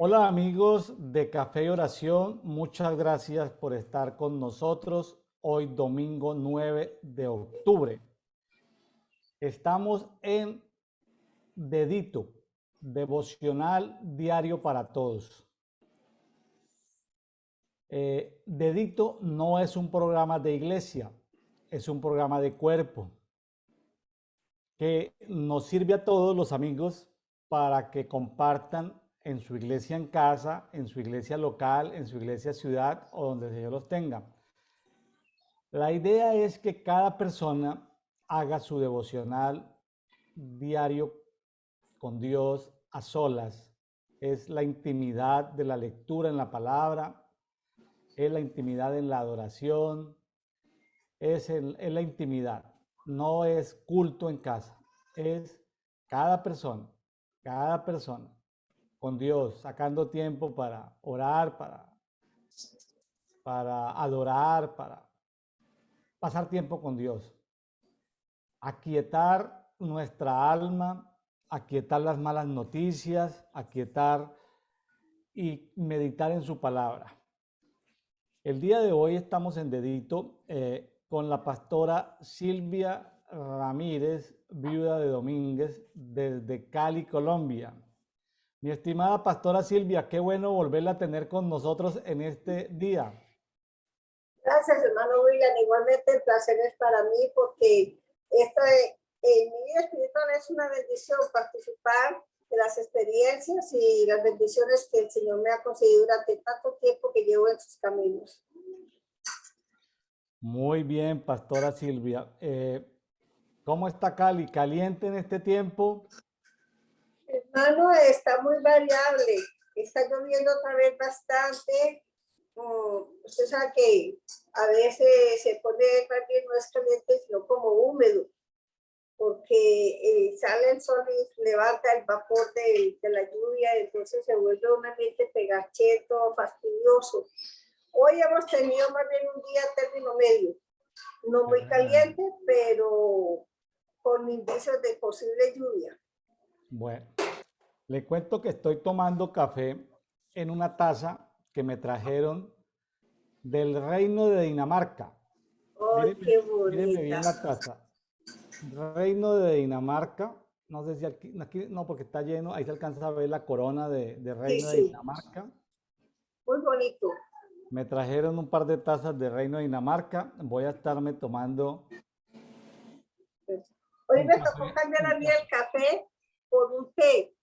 Hola amigos de Café y Oración, muchas gracias por estar con nosotros hoy domingo 9 de octubre. Estamos en Dedito, devocional diario para todos. Dedito no es un programa de iglesia, es un programa de cuerpo que nos sirve a todos los amigos para que compartan en su iglesia en casa, en su iglesia local, en su iglesia ciudad o donde Dios los tenga. La idea es que cada persona haga su devocional diario con Dios a solas. Es la intimidad de la lectura en la palabra, es la intimidad en la adoración, es la intimidad. No es culto en casa, es cada persona con Dios, sacando tiempo para orar, para adorar, para pasar tiempo con Dios. Aquietar nuestra alma, aquietar las malas noticias, aquietar y meditar en su palabra. El día de hoy estamos en Dedito con la pastora Silvia Ramírez, viuda de Domínguez, desde Cali, Colombia. Mi estimada pastora Silvia, qué bueno volverla a tener con nosotros en este día. Gracias, hermano William. Igualmente el placer es para mí porque en mi vida espiritual es una bendición participar de las experiencias y las bendiciones que el Señor me ha concedido durante tanto tiempo que llevo en sus caminos. Muy bien, pastora Silvia. ¿Cómo está Cali? ¿Caliente en este tiempo? Hermano, está muy variable. Está lloviendo otra vez bastante. Usted sabe que a veces se pone más bien no es caliente, sino como húmedo, porque sale el sol y levanta el vapor de la lluvia, entonces se vuelve un ambiente pegachento, fastidioso. Hoy hemos tenido más bien un día término medio, no muy caliente, pero con indicios de posible lluvia. Bueno, le cuento que estoy tomando café en una taza que me trajeron del Reino de Dinamarca. ¡Ay, qué bonita! Mírenme bien la taza. Reino de Dinamarca. No sé si aquí no, porque está lleno. Ahí se alcanza a ver la corona de Reino de Dinamarca. Muy bonito. Me trajeron un par de tazas de Reino de Dinamarca. Voy a estarme tomando. Hoy me tocó cambiar a mí el café por un té.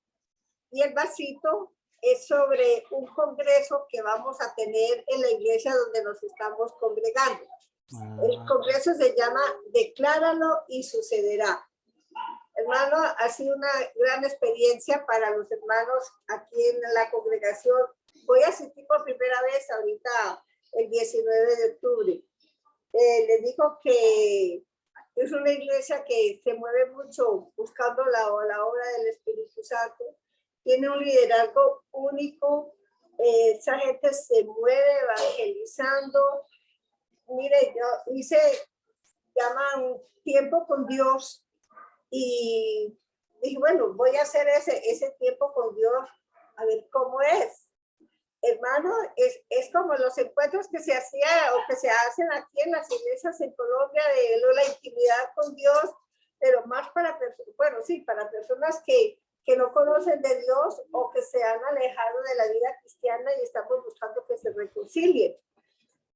Y el vasito es sobre un congreso que vamos a tener en la iglesia donde nos estamos congregando. El congreso se llama Decláralo y sucederá. Hermano, ha sido una gran experiencia para los hermanos aquí en la congregación. Voy a asistir por primera vez ahorita el 19 de octubre. Les digo que es una iglesia que se mueve mucho buscando la obra del Espíritu Santo. Tiene un liderazgo único. Esa gente se mueve evangelizando. Mire, yo llaman tiempo con Dios y dije, bueno, voy a hacer ese tiempo con Dios, a ver cómo es. Hermano, es como los encuentros que se hacía o que se hacen aquí en las iglesias en Colombia de la intimidad con Dios, pero más para personas que no conocen de Dios o que se han alejado de la vida cristiana y estamos buscando que se reconcilien.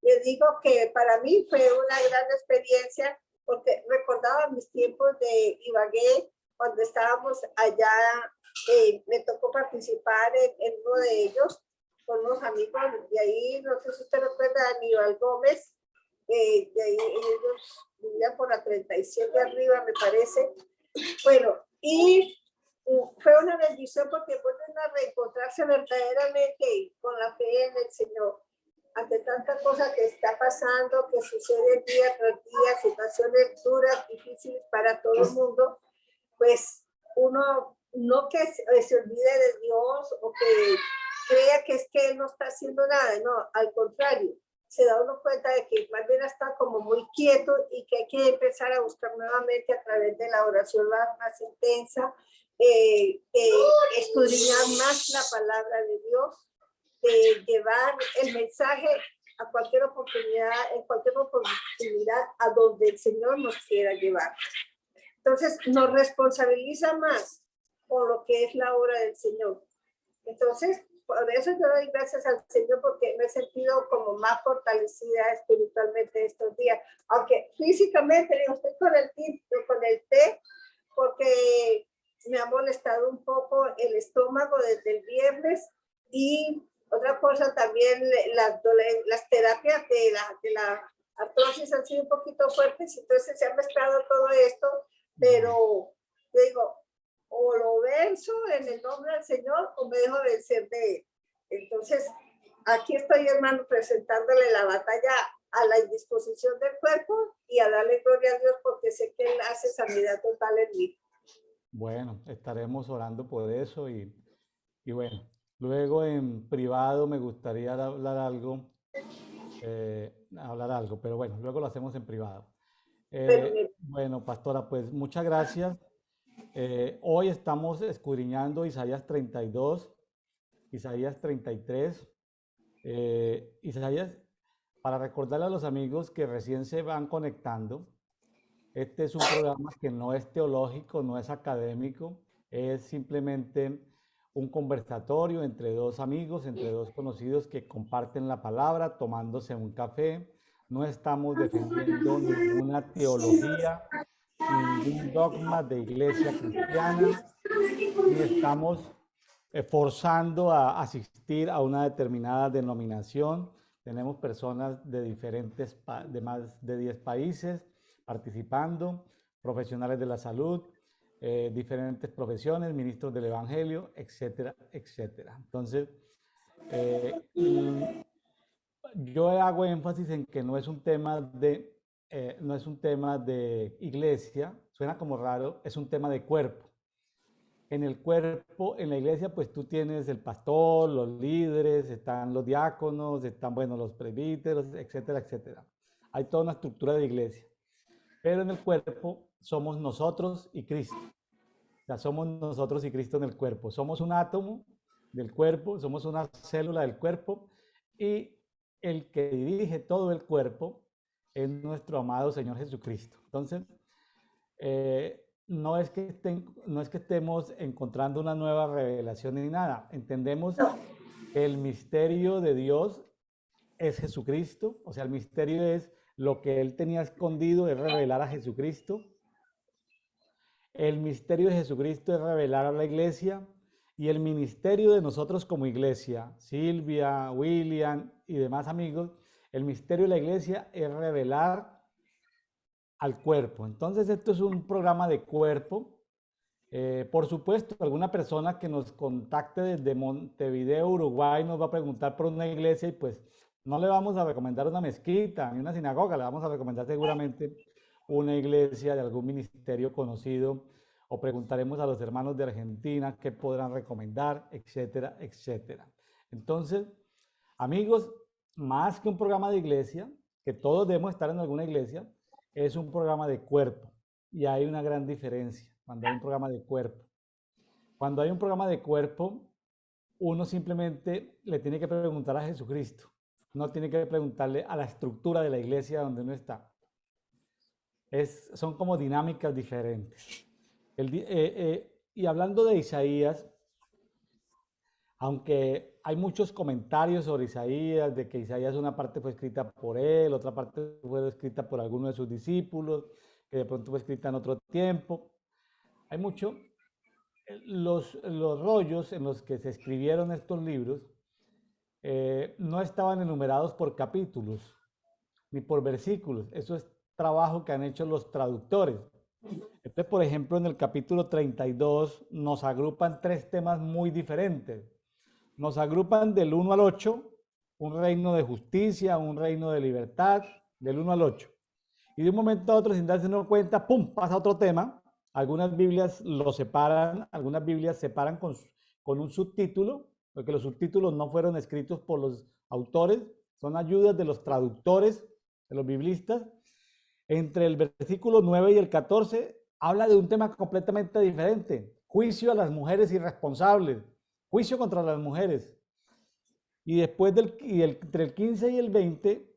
Les digo que para mí fue una gran experiencia porque recordaba mis tiempos de Ibagué cuando estábamos allá. Me tocó participar en uno de ellos con unos amigos de ahí, no sé si usted recuerda a Aníbal Gómez, de ahí ellos vivían por la 37 arriba, me parece. Bueno, y fue una bendición porque vuelven a reencontrarse verdaderamente con la fe en el Señor. Ante tanta cosa que está pasando, que sucede día tras día, situaciones duras, difíciles para todo el mundo, pues uno no que se olvide de Dios o que crea que es que Él no está haciendo nada, no, al contrario, se da uno cuenta de que más bien está como muy quieto y que hay que empezar a buscar nuevamente a través de la oración más intensa, escudriñar más la palabra de Dios, de llevar el mensaje a cualquier oportunidad, en cualquier oportunidad a donde el Señor nos quiera llevar. Entonces nos responsabiliza más con lo que es la obra del Señor. Entonces, por eso yo doy gracias al Señor, porque me he sentido como más fortalecida espiritualmente estos días. Aunque físicamente, digo, estoy con el té, porque me ha molestado un poco el estómago desde el viernes. Y otra cosa también, las terapias de la artrosis han sido un poquito fuertes, entonces se ha mezclado todo esto, pero yo digo, o lo venzo en el nombre del Señor o me dejo vencer de él. Entonces, aquí estoy, hermano, presentándole la batalla a la indisposición del cuerpo y a darle gloria a Dios, porque sé que Él hace sanidad total en mí. Bueno, estaremos orando por eso y bueno, luego en privado me gustaría hablar algo, pero bueno, luego lo hacemos en privado. Bueno, pastora, pues muchas gracias. Hoy estamos escudriñando Isaías 32, Isaías 33, Isaías, para recordarle a los amigos que recién se van conectando, este es un programa que no es teológico, no es académico, es simplemente un conversatorio entre dos amigos, entre dos conocidos que comparten la palabra, tomándose un café. No estamos defendiendo ninguna teología, ningún dogma de iglesia cristiana, ni estamos forzando a asistir a una determinada denominación. Tenemos personas de más de 10 países participando, profesionales de la salud, diferentes profesiones, ministros del evangelio, etcétera, etcétera. Entonces, yo hago énfasis en que no es un tema de iglesia, suena como raro, es un tema de cuerpo. En el cuerpo, en la iglesia, pues tú tienes el pastor, los líderes, están los diáconos, están, bueno, los presbíteros, etcétera, etcétera. Hay toda una estructura de iglesia. Pero en el cuerpo somos nosotros y Cristo. O sea, somos nosotros y Cristo en el cuerpo. Somos un átomo del cuerpo, somos una célula del cuerpo, y el que dirige todo el cuerpo es nuestro amado Señor Jesucristo. Entonces, no es que estemos encontrando una nueva revelación ni nada. Entendemos que el misterio de Dios es Jesucristo, o sea, el misterio es lo que Él tenía escondido, es revelar a Jesucristo. El misterio de Jesucristo es revelar a la iglesia, y el ministerio de nosotros como iglesia, Silvia, William y demás amigos, el misterio de la iglesia es revelar al cuerpo. Entonces, esto es un programa de cuerpo. Por supuesto, alguna persona que nos contacte desde Montevideo, Uruguay, nos va a preguntar por una iglesia, y pues no le vamos a recomendar una mezquita ni una sinagoga, le vamos a recomendar seguramente una iglesia de algún ministerio conocido, o preguntaremos a los hermanos de Argentina qué podrán recomendar, etcétera, etcétera. Entonces, amigos, más que un programa de iglesia, que todos debemos estar en alguna iglesia, es un programa de cuerpo, y hay una gran diferencia cuando hay un programa de cuerpo. Cuando hay un programa de cuerpo, uno simplemente le tiene que preguntar a Jesucristo, no tiene que preguntarle a la estructura de la iglesia donde uno está. Son como dinámicas diferentes. Y hablando de Isaías, aunque hay muchos comentarios sobre Isaías, de que Isaías una parte fue escrita por él, otra parte fue escrita por alguno de sus discípulos, que de pronto fue escrita en otro tiempo. Hay mucho. Los rollos en los que se escribieron estos libros no estaban enumerados por capítulos ni por versículos. Eso es trabajo que han hecho los traductores. Entonces, por ejemplo, en el capítulo 32 nos agrupan 3 temas muy diferentes. Nos agrupan del 1 al 8, un reino de justicia, un reino de libertad, del 1 al 8. Y de un momento a otro, sin darse uno cuenta, ¡pum!, pasa otro tema. Algunas Biblias lo separan, algunas Biblias separan con un subtítulo, porque los subtítulos no fueron escritos por los autores, son ayudas de los traductores, de los biblistas. Entre el versículo 9 y el 14 habla de un tema completamente diferente. juicio a las mujeres irresponsables, juicio contra las mujeres. Y después entre el 15 y el 20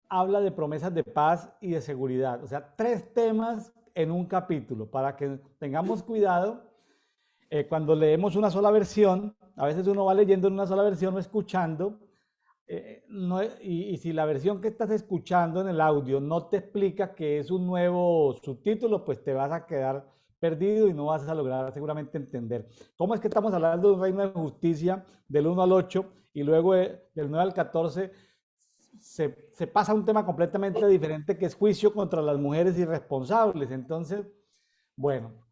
habla de promesas de paz y de seguridad. O sea, 3 temas en un capítulo para que tengamos cuidado cuando leemos una sola versión. A veces uno va leyendo en una sola versión o escuchando. Y si la versión que estás escuchando en el audio no te explica que es un nuevo subtítulo, pues te vas a quedar perdido y no vas a lograr seguramente entender. ¿Cómo es que estamos hablando de un reino de justicia del 1 al 8 y luego del 9 al 14 se pasa a un tema completamente diferente que es juicio contra las mujeres irresponsables? Entonces, bueno,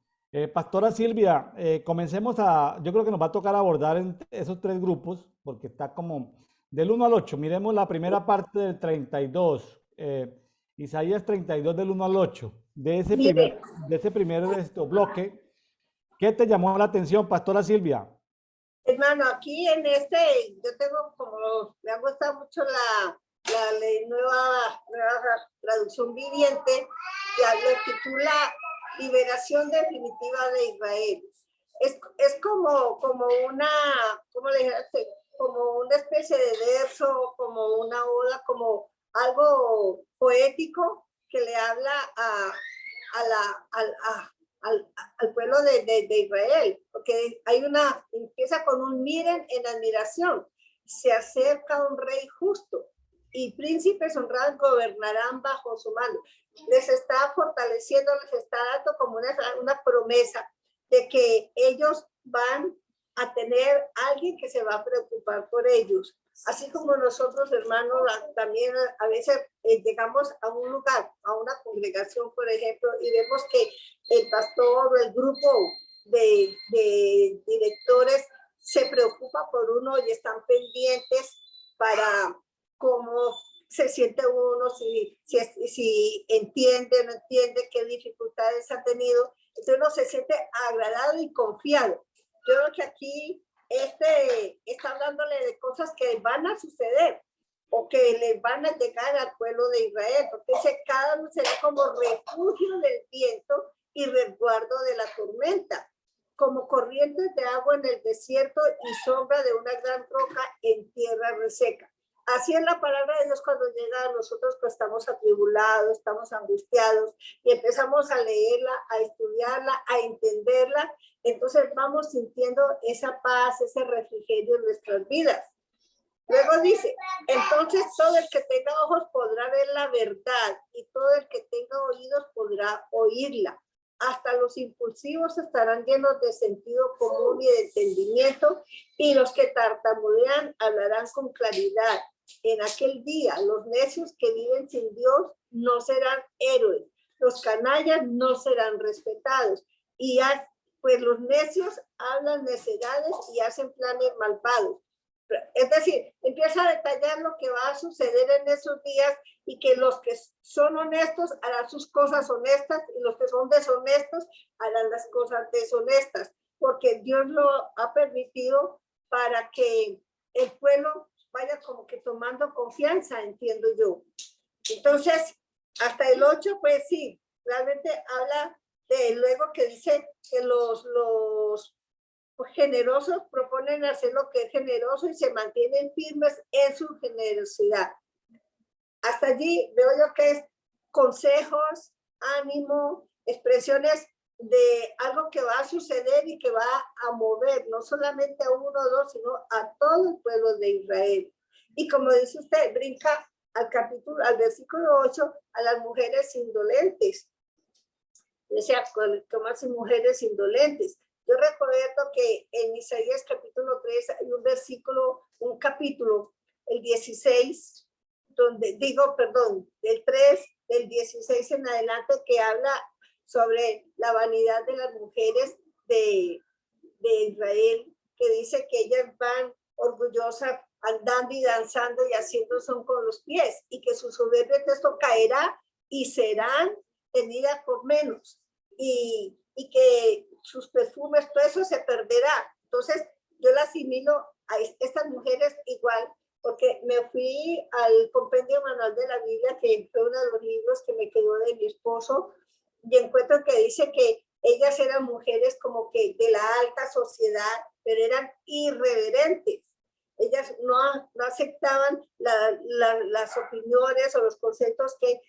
Pastora Silvia, yo creo que nos va a tocar abordar en esos 3 grupos, porque está como del 1 al 8. Miremos la primera parte del 32, Isaías 32 del 1 al 8, Mire, de ese primer bloque. ¿Qué te llamó la atención, Pastora Silvia? hermano, aquí en yo tengo como, me ha gustado mucho la ley nueva traducción viviente, que lo titula Liberación Definitiva de Israel. Es como una, ¿cómo le dijiste? Como una especie de verso, como una oda, como algo poético que le habla al pueblo de Israel, porque empieza con un miren en admiración, se acerca un rey justo y príncipes honrados gobernarán bajo su mano. Les está fortaleciendo, les está dando como una promesa de que ellos van a tener alguien que se va a preocupar por ellos. Así como nosotros, hermanos, también a veces llegamos a un lugar, a una congregación, por ejemplo, y vemos que el pastor o el grupo de directores se preocupa por uno y están pendientes para cómo se siente uno, si entiende, no entiende, qué dificultades ha tenido. Entonces uno se siente agradado y confiado. Yo creo que aquí está hablándole de cosas que van a suceder o que le van a llegar al pueblo de Israel, porque dice, cada uno será como refugio del viento y resguardo de la tormenta, como corrientes de agua en el desierto y sombra de una gran roca en tierra reseca. Así es la palabra de Dios cuando llega a nosotros, pues estamos atribulados, estamos angustiados y empezamos a leerla, a estudiarla, a entenderla. Entonces vamos sintiendo esa paz, ese refrigerio en nuestras vidas. Luego dice, entonces todo el que tenga ojos podrá ver la verdad y todo el que tenga oídos podrá oírla. Hasta los impulsivos estarán llenos de sentido común y de entendimiento, y los que tartamudean hablarán con claridad. En aquel día, los necios que viven sin Dios no serán héroes, los canallas no serán respetados, y pues los necios hablan necedades y hacen planes malvados. Es decir, empieza a detallar lo que va a suceder en esos días y que los que son honestos harán sus cosas honestas y los que son deshonestos harán las cosas deshonestas, porque Dios lo ha permitido para que el pueblo vaya como que tomando confianza, entiendo yo. Entonces, hasta el 8, pues sí, realmente habla de luego que dice que los generosos proponen hacer lo que es generoso y se mantienen firmes en su generosidad. Hasta allí veo yo que es consejos, ánimo, expresiones de algo que va a suceder y que va a mover no solamente a uno o dos, sino a todo el pueblo de Israel. Y como dice usted, brinca al versículo 8, a las mujeres indolentes. Decía, como así mujeres indolentes. Yo recuerdo que en Isaías capítulo 3 hay un versículo, un capítulo, el 16, del 3, del 16 en adelante, que habla sobre la vanidad de las mujeres de Israel, que dice que ellas van orgullosas andando y danzando y haciendo son con los pies, y que su soberbio texto caerá y serán tenidas por menos, y que sus perfumes, todo eso se perderá. Entonces yo la asimilo a estas mujeres igual, porque me fui al compendio manual de la Biblia, que fue uno de los libros que me quedó de mi esposo, y encuentro que dice que ellas eran mujeres como que de la alta sociedad, pero eran irreverentes. Ellas no aceptaban las opiniones o los conceptos que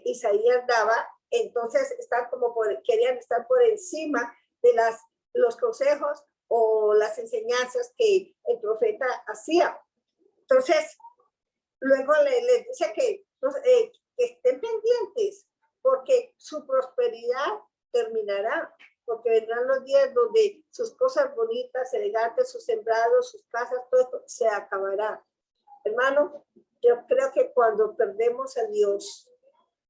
Isaías daba, entonces querían estar por encima de los consejos o las enseñanzas que el profeta hacía. Entonces, luego le dice que estén pendientes, porque su prosperidad terminará, porque vendrán los días donde sus cosas bonitas, elegantes, sus sembrados, sus casas, todo esto se acabará. Hermano, yo creo que cuando perdemos a Dios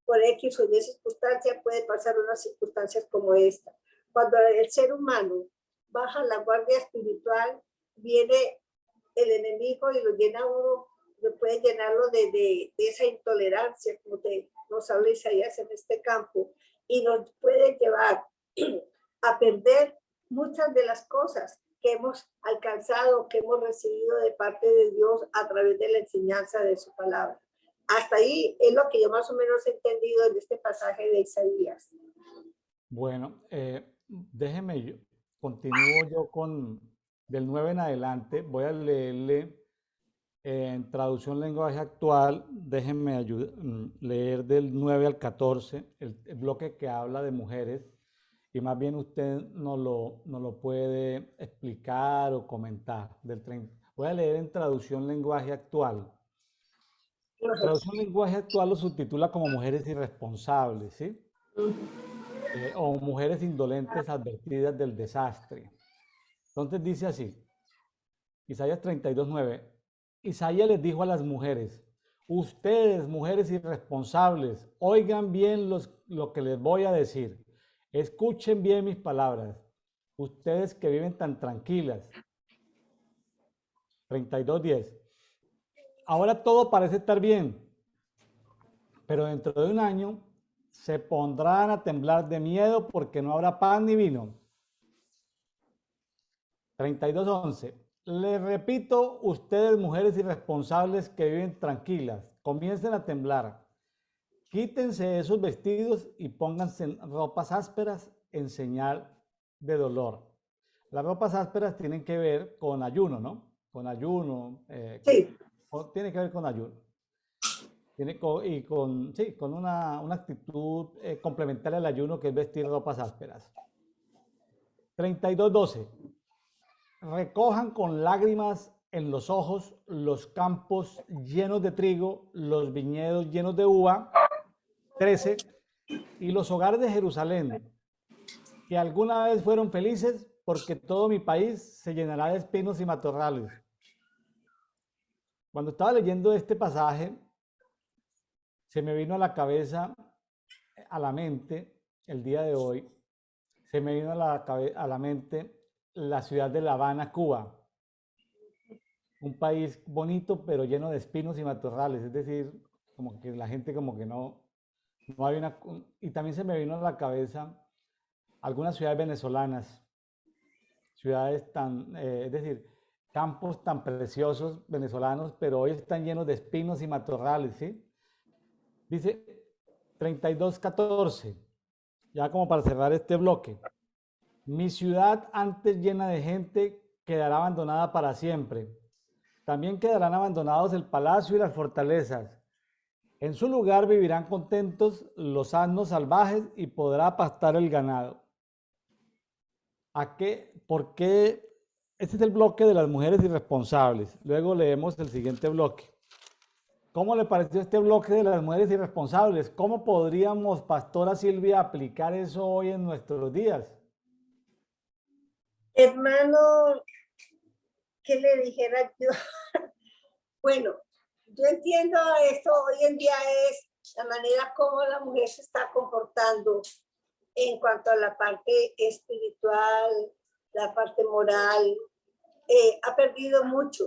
por X o Y circunstancia, puede pasar unas circunstancias como esta. Cuando el ser humano baja la guardia espiritual, viene el enemigo y lo llena uno, puede llenarlo de esa intolerancia, como nos habla Isaías en este campo, y nos puede llevar a perder muchas de las cosas que hemos alcanzado, que hemos recibido de parte de Dios a través de la enseñanza de su palabra. Hasta ahí es lo que yo más o menos he entendido en este pasaje de Isaías. Bueno, déjeme, continúo yo con del 9 en adelante. Voy a leerle en traducción lenguaje actual. Déjenme leer del 9 al 14, el bloque que habla de mujeres. Y más bien usted nos lo puede explicar o comentar. Voy a leer en traducción lenguaje actual. Traducción lenguaje actual lo subtitula como mujeres irresponsables, ¿sí? O mujeres indolentes advertidas del desastre. Entonces dice así, Isaías 32:9. Isaías les dijo a las mujeres, ustedes, mujeres irresponsables, oigan bien lo que les voy a decir. Escuchen bien mis palabras. Ustedes que viven tan tranquilas. 32:10. Ahora todo parece estar bien, pero dentro de un año se pondrán a temblar de miedo porque no habrá pan ni vino. 32:11. Les repito, ustedes mujeres irresponsables que viven tranquilas, comiencen a temblar. Quítense esos vestidos y pónganse ropas ásperas en señal de dolor. Las ropas ásperas tienen que ver con ayuno, ¿no? Con ayuno. Sí. Tiene que ver con ayuno. Con una actitud complementaria al ayuno, que es vestir ropas ásperas. 32:12. Recojan con lágrimas en los ojos los campos llenos de trigo, los viñedos llenos de uva. 13. Y los hogares de Jerusalén, que alguna vez fueron felices, porque todo mi país se llenará de espinos y matorrales. Cuando estaba leyendo este pasaje, se me vino a la cabeza, a la mente, el día de hoy, se me vino a la mente la ciudad de La Habana, Cuba. Un país bonito, pero lleno de espinos y matorrales. Es decir, como que la gente como que no hay una... Y también se me vino a la cabeza algunas ciudades venezolanas, ciudades es decir, campos tan preciosos venezolanos, pero hoy están llenos de espinos y matorrales, ¿sí? Dice 32:14, ya como para cerrar este bloque. Mi ciudad, antes llena de gente, quedará abandonada para siempre. También quedarán abandonados el palacio y las fortalezas. En su lugar vivirán contentos los asnos salvajes y podrá pastar el ganado. ¿Por qué? Este es el bloque de las mujeres irresponsables. Luego leemos el siguiente bloque. ¿Cómo le pareció este bloque de las mujeres irresponsables? ¿Cómo podríamos, Pastora Silvia, aplicar eso hoy en nuestros días? Hermano, ¿qué le dijera yo? Bueno, yo entiendo esto hoy en día es la manera como la mujer se está comportando en cuanto a la parte espiritual, la parte moral. Ha perdido mucho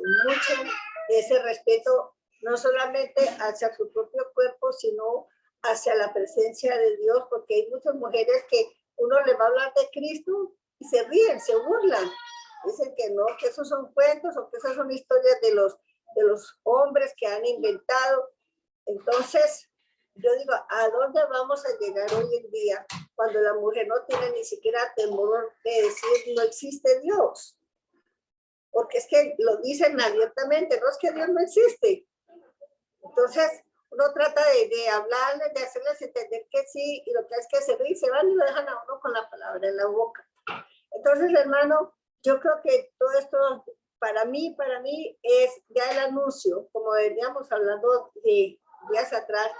de ese respeto, no solamente hacia su propio cuerpo, sino hacia la presencia de Dios, porque hay muchas mujeres que uno le va a hablar de Cristo y se ríen, se burlan. Dicen que no, que esos son cuentos o que esas son historias de los hombres que han inventado. Entonces, yo digo, ¿a dónde vamos a llegar hoy en día cuando la mujer no tiene ni siquiera temor de decir no existe Dios. Porque es que lo dicen abiertamente, no es que Dios no existe. Entonces, uno trata de hablarles, de hacerles entender que sí, y lo que es que se ríen, se van y lo dejan a uno con la palabra en la boca. Entonces, hermano, yo creo que todo esto, para mí es ya el anuncio, como veníamos hablando de días atrás,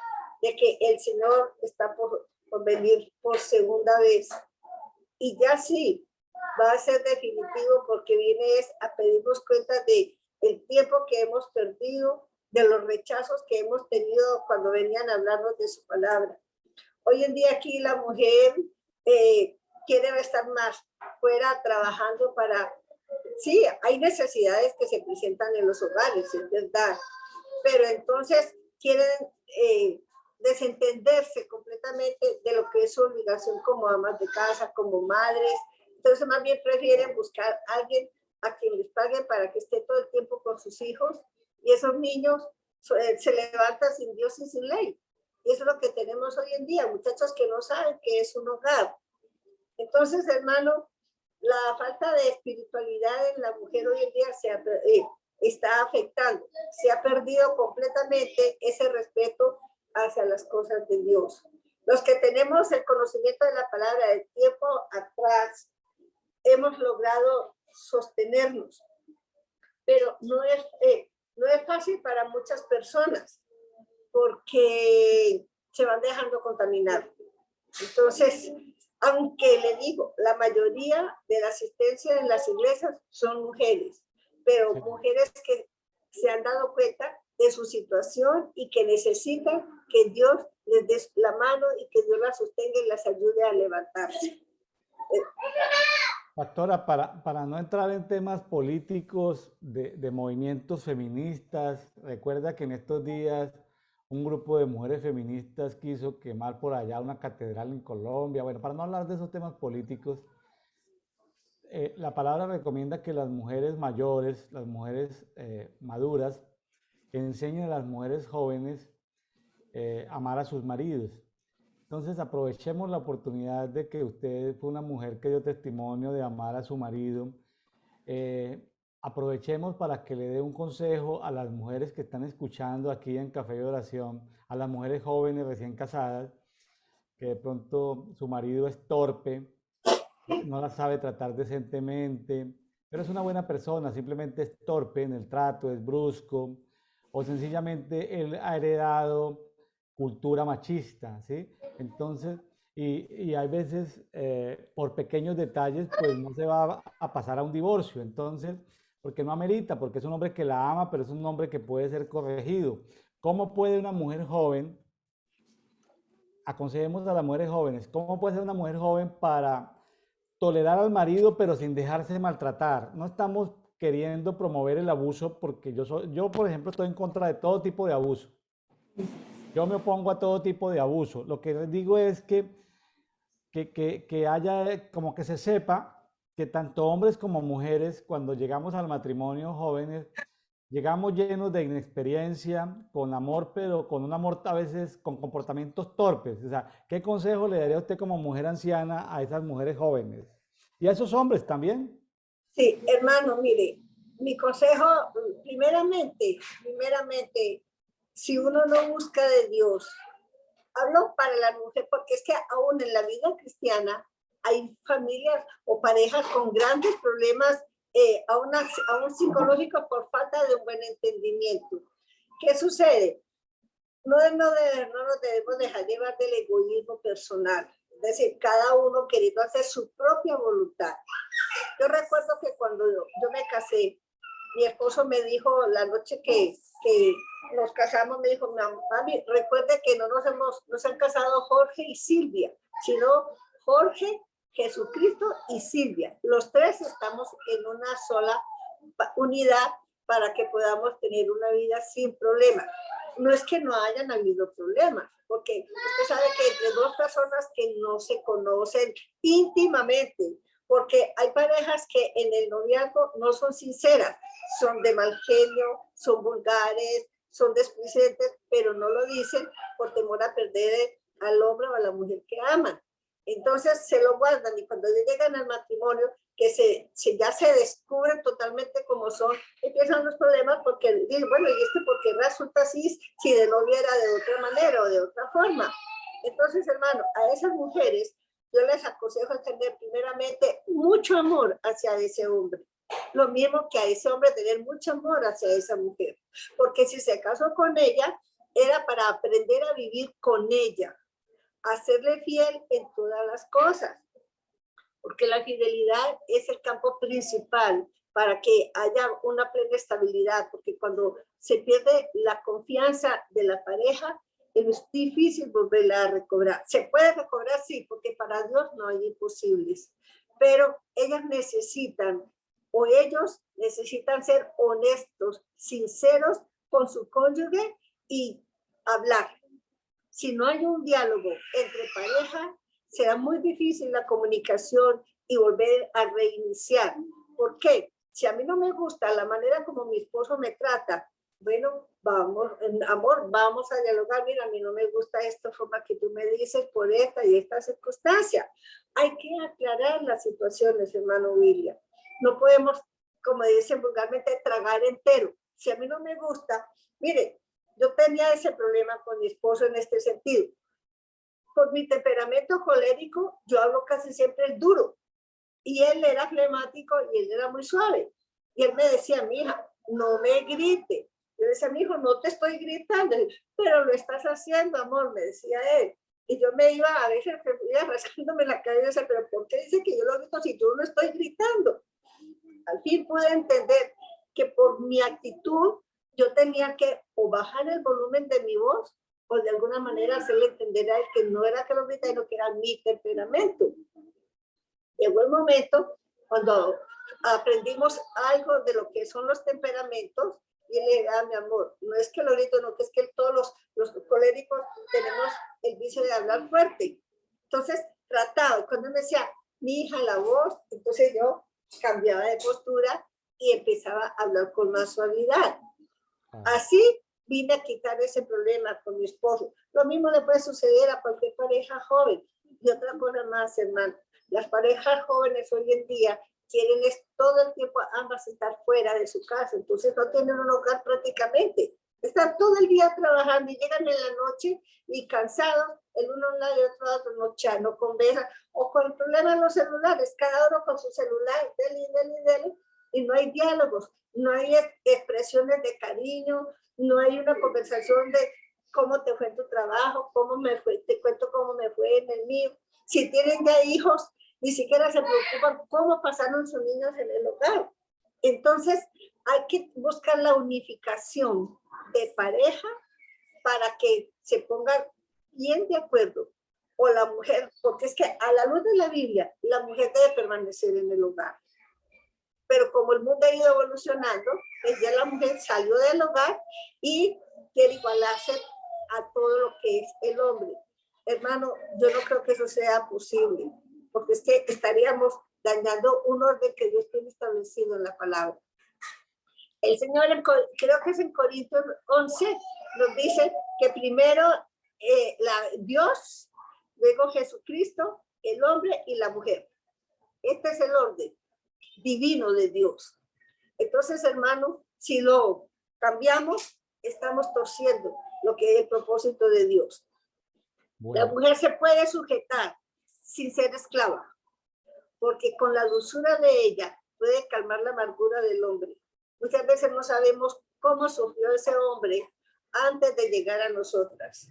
de que el Señor está por venir por segunda vez. Y ya sí, va a ser definitivo porque viene a pedirnos cuenta de el tiempo que hemos perdido, de los rechazos que hemos tenido cuando venían a hablarnos de su palabra. Hoy en día aquí la mujer quiere estar más fuera trabajando para... Sí, hay necesidades que se presentan en los hogares, es verdad, pero entonces quieren desentenderse completamente de lo que es su obligación como amas de casa, como madres. Entonces más bien prefieren buscar a alguien a quien les paguen para que esté todo el tiempo con sus hijos, y esos niños se levantan sin Dios y sin ley. Y eso es lo que tenemos hoy en día, muchachos que no saben qué es un hogar. Entonces, hermano, la falta de espiritualidad en la mujer hoy en día está afectando. Se ha perdido completamente ese respeto hacia las cosas de Dios. Los que tenemos el conocimiento de la palabra del tiempo atrás, hemos logrado sostenernos, pero no es fácil para muchas personas porque se van dejando contaminar. Entonces, aunque le digo, la mayoría de la asistencia en las iglesias son mujeres, pero mujeres que se han dado cuenta de su situación y que necesitan que Dios les dé la mano y que Dios las sostenga y las ayude a levantarse. Pastora, para no entrar en temas políticos de movimientos feministas, recuerda que en estos días un grupo de mujeres feministas quiso quemar por allá una catedral en Colombia. Bueno, para no hablar de esos temas políticos, la palabra recomienda que las mujeres mayores, las mujeres maduras, enseñen a las mujeres jóvenes a amar a sus maridos. Entonces aprovechemos la oportunidad de que usted fue una mujer que dio testimonio de amar a su marido. Aprovechemos para que le dé un consejo a las mujeres que están escuchando aquí en Café de Oración, a las mujeres jóvenes recién casadas, que de pronto su marido es torpe, no la sabe tratar decentemente, pero es una buena persona, simplemente es torpe en el trato, es brusco, o sencillamente él ha heredado cultura machista, ¿sí? Entonces, y hay veces, por pequeños detalles, pues no se va a pasar a un divorcio. Entonces, porque no amerita, porque es un hombre que la ama, pero es un hombre que puede ser corregido. ¿Cómo puede una mujer joven, aconsejemos a las mujeres jóvenes, cómo puede ser una mujer joven para tolerar al marido, pero sin dejarse maltratar? No estamos queriendo promover el abuso, porque yo, por ejemplo, estoy en contra de todo tipo de abuso. Yo me opongo a todo tipo de abuso. Lo que les digo es que haya, como que se sepa que tanto hombres como mujeres, cuando llegamos al matrimonio jóvenes, llegamos llenos de inexperiencia, con amor, pero con un amor a veces con comportamientos torpes. O sea, ¿qué consejo le daría a usted como mujer anciana a esas mujeres jóvenes? Y a esos hombres también. Sí, hermano, mire, mi consejo, primeramente, si uno no busca de Dios, hablo para la mujer, porque es que aún en la vida cristiana hay familias o parejas con grandes problemas, aún psicológicos por falta de un buen entendimiento. ¿Qué sucede? No nos debemos dejar llevar del egoísmo personal, es decir, cada uno queriendo hacer su propia voluntad. Yo recuerdo que cuando yo me casé, mi esposo me dijo la noche que nos casamos, me dijo, mami, recuerde que no nos han casado Jorge y Silvia, sino Jorge, Jesucristo y Silvia. Los tres estamos en una sola unidad para que podamos tener una vida sin problemas. No es que no hayan habido problemas, porque usted sabe que entre dos personas que no se conocen íntimamente, porque hay parejas que en el noviazgo no son sinceras, son de mal genio, son vulgares, son desplicentes, pero no lo dicen por temor a perder al hombre o a la mujer que aman. Entonces se lo guardan y cuando llegan al matrimonio, que ya se descubren totalmente como son, empiezan los problemas porque dicen, bueno, ¿y por qué resulta así si de novia era de otra manera o de otra forma? Entonces, hermano, a esas mujeres yo les aconsejo tener primeramente mucho amor hacia ese hombre. Lo mismo que a ese hombre tener mucho amor hacia esa mujer. Porque si se casó con ella, era para aprender a vivir con ella, a serle fiel en todas las cosas. Porque la fidelidad es el campo principal para que haya una plena estabilidad, porque cuando se pierde la confianza de la pareja, es difícil volverla a recobrar. Se puede recobrar, sí, porque para Dios no hay imposibles, pero ellas necesitan, o ellos necesitan ser honestos, sinceros con su cónyuge y hablar. Si no hay un diálogo entre pareja, será muy difícil la comunicación y volver a reiniciar. ¿Por qué? Si a mí no me gusta la manera como mi esposo me trata, bueno, vamos, amor, vamos a dialogar. Mira, a mí no me gusta esta forma que tú me dices por esta y esta circunstancia. Hay que aclarar las situaciones, hermano William. No podemos, como dicen vulgarmente, tragar entero. Si a mí no me gusta, mire, yo tenía ese problema con mi esposo en este sentido. Por mi temperamento colérico, yo hablo casi siempre el duro. Y él era flemático y él era muy suave. Y él me decía, mija, no me grite. Yo decía, mijo, no te estoy gritando. Pero lo estás haciendo, amor, me decía él. Y yo me iba a veces rascándome la cabeza, pero ¿por qué dice que yo lo grito si yo no estoy gritando? Al fin pude entender que por mi actitud yo tenía que o bajar el volumen de mi voz o de alguna manera hacerle entender a él que no era que lo gritara, sino que era mi temperamento. Llegó el momento cuando aprendimos algo de lo que son los temperamentos y le dije, mi amor, no es que lo grito, no, que es que todos los coléricos tenemos el vicio de hablar fuerte. Entonces, tratado, cuando me decía, mi hija, la voz, entonces yo cambiaba de postura y empezaba a hablar con más suavidad. Así vine a quitar ese problema con mi esposo. Lo mismo le puede suceder a cualquier pareja joven. Y otra cosa más, hermano, las parejas jóvenes hoy en día quieren todo el tiempo ambas estar fuera de su casa, entonces no tienen un hogar prácticamente. Están todo el día trabajando y llegan en la noche y cansados, el uno a un lado y el otro no conversan, o con el problema de los celulares, cada uno con su celular, dele, y no hay diálogos, no hay expresiones de cariño, no hay una conversación de cómo te fue en tu trabajo, cómo me fue, te cuento cómo me fue en el mío. Si tienen ya hijos, ni siquiera se preocupan cómo pasaron sus niños en el hogar. Entonces, hay que buscar la unificación de pareja para que se pongan bien de acuerdo. O la mujer, porque es que a la luz de la Biblia, la mujer debe permanecer en el hogar. Pero como el mundo ha ido evolucionando, pues ya la mujer salió del hogar y quiere igualarse a todo lo que es el hombre. Hermano, yo no creo que eso sea posible, porque es que estaríamos dañando un orden que Dios tiene establecido en la palabra. El Señor, creo que es en Corintios 11, nos dice que primero Dios, luego Jesucristo, el hombre y la mujer. Este es el orden divino de Dios. Entonces, hermano, si lo cambiamos, estamos torciendo lo que es el propósito de Dios. Bueno. La mujer se puede sujetar sin ser esclava, porque con la dulzura de ella puede calmar la amargura del hombre. Muchas veces no sabemos cómo sufrió ese hombre antes de llegar a nosotras.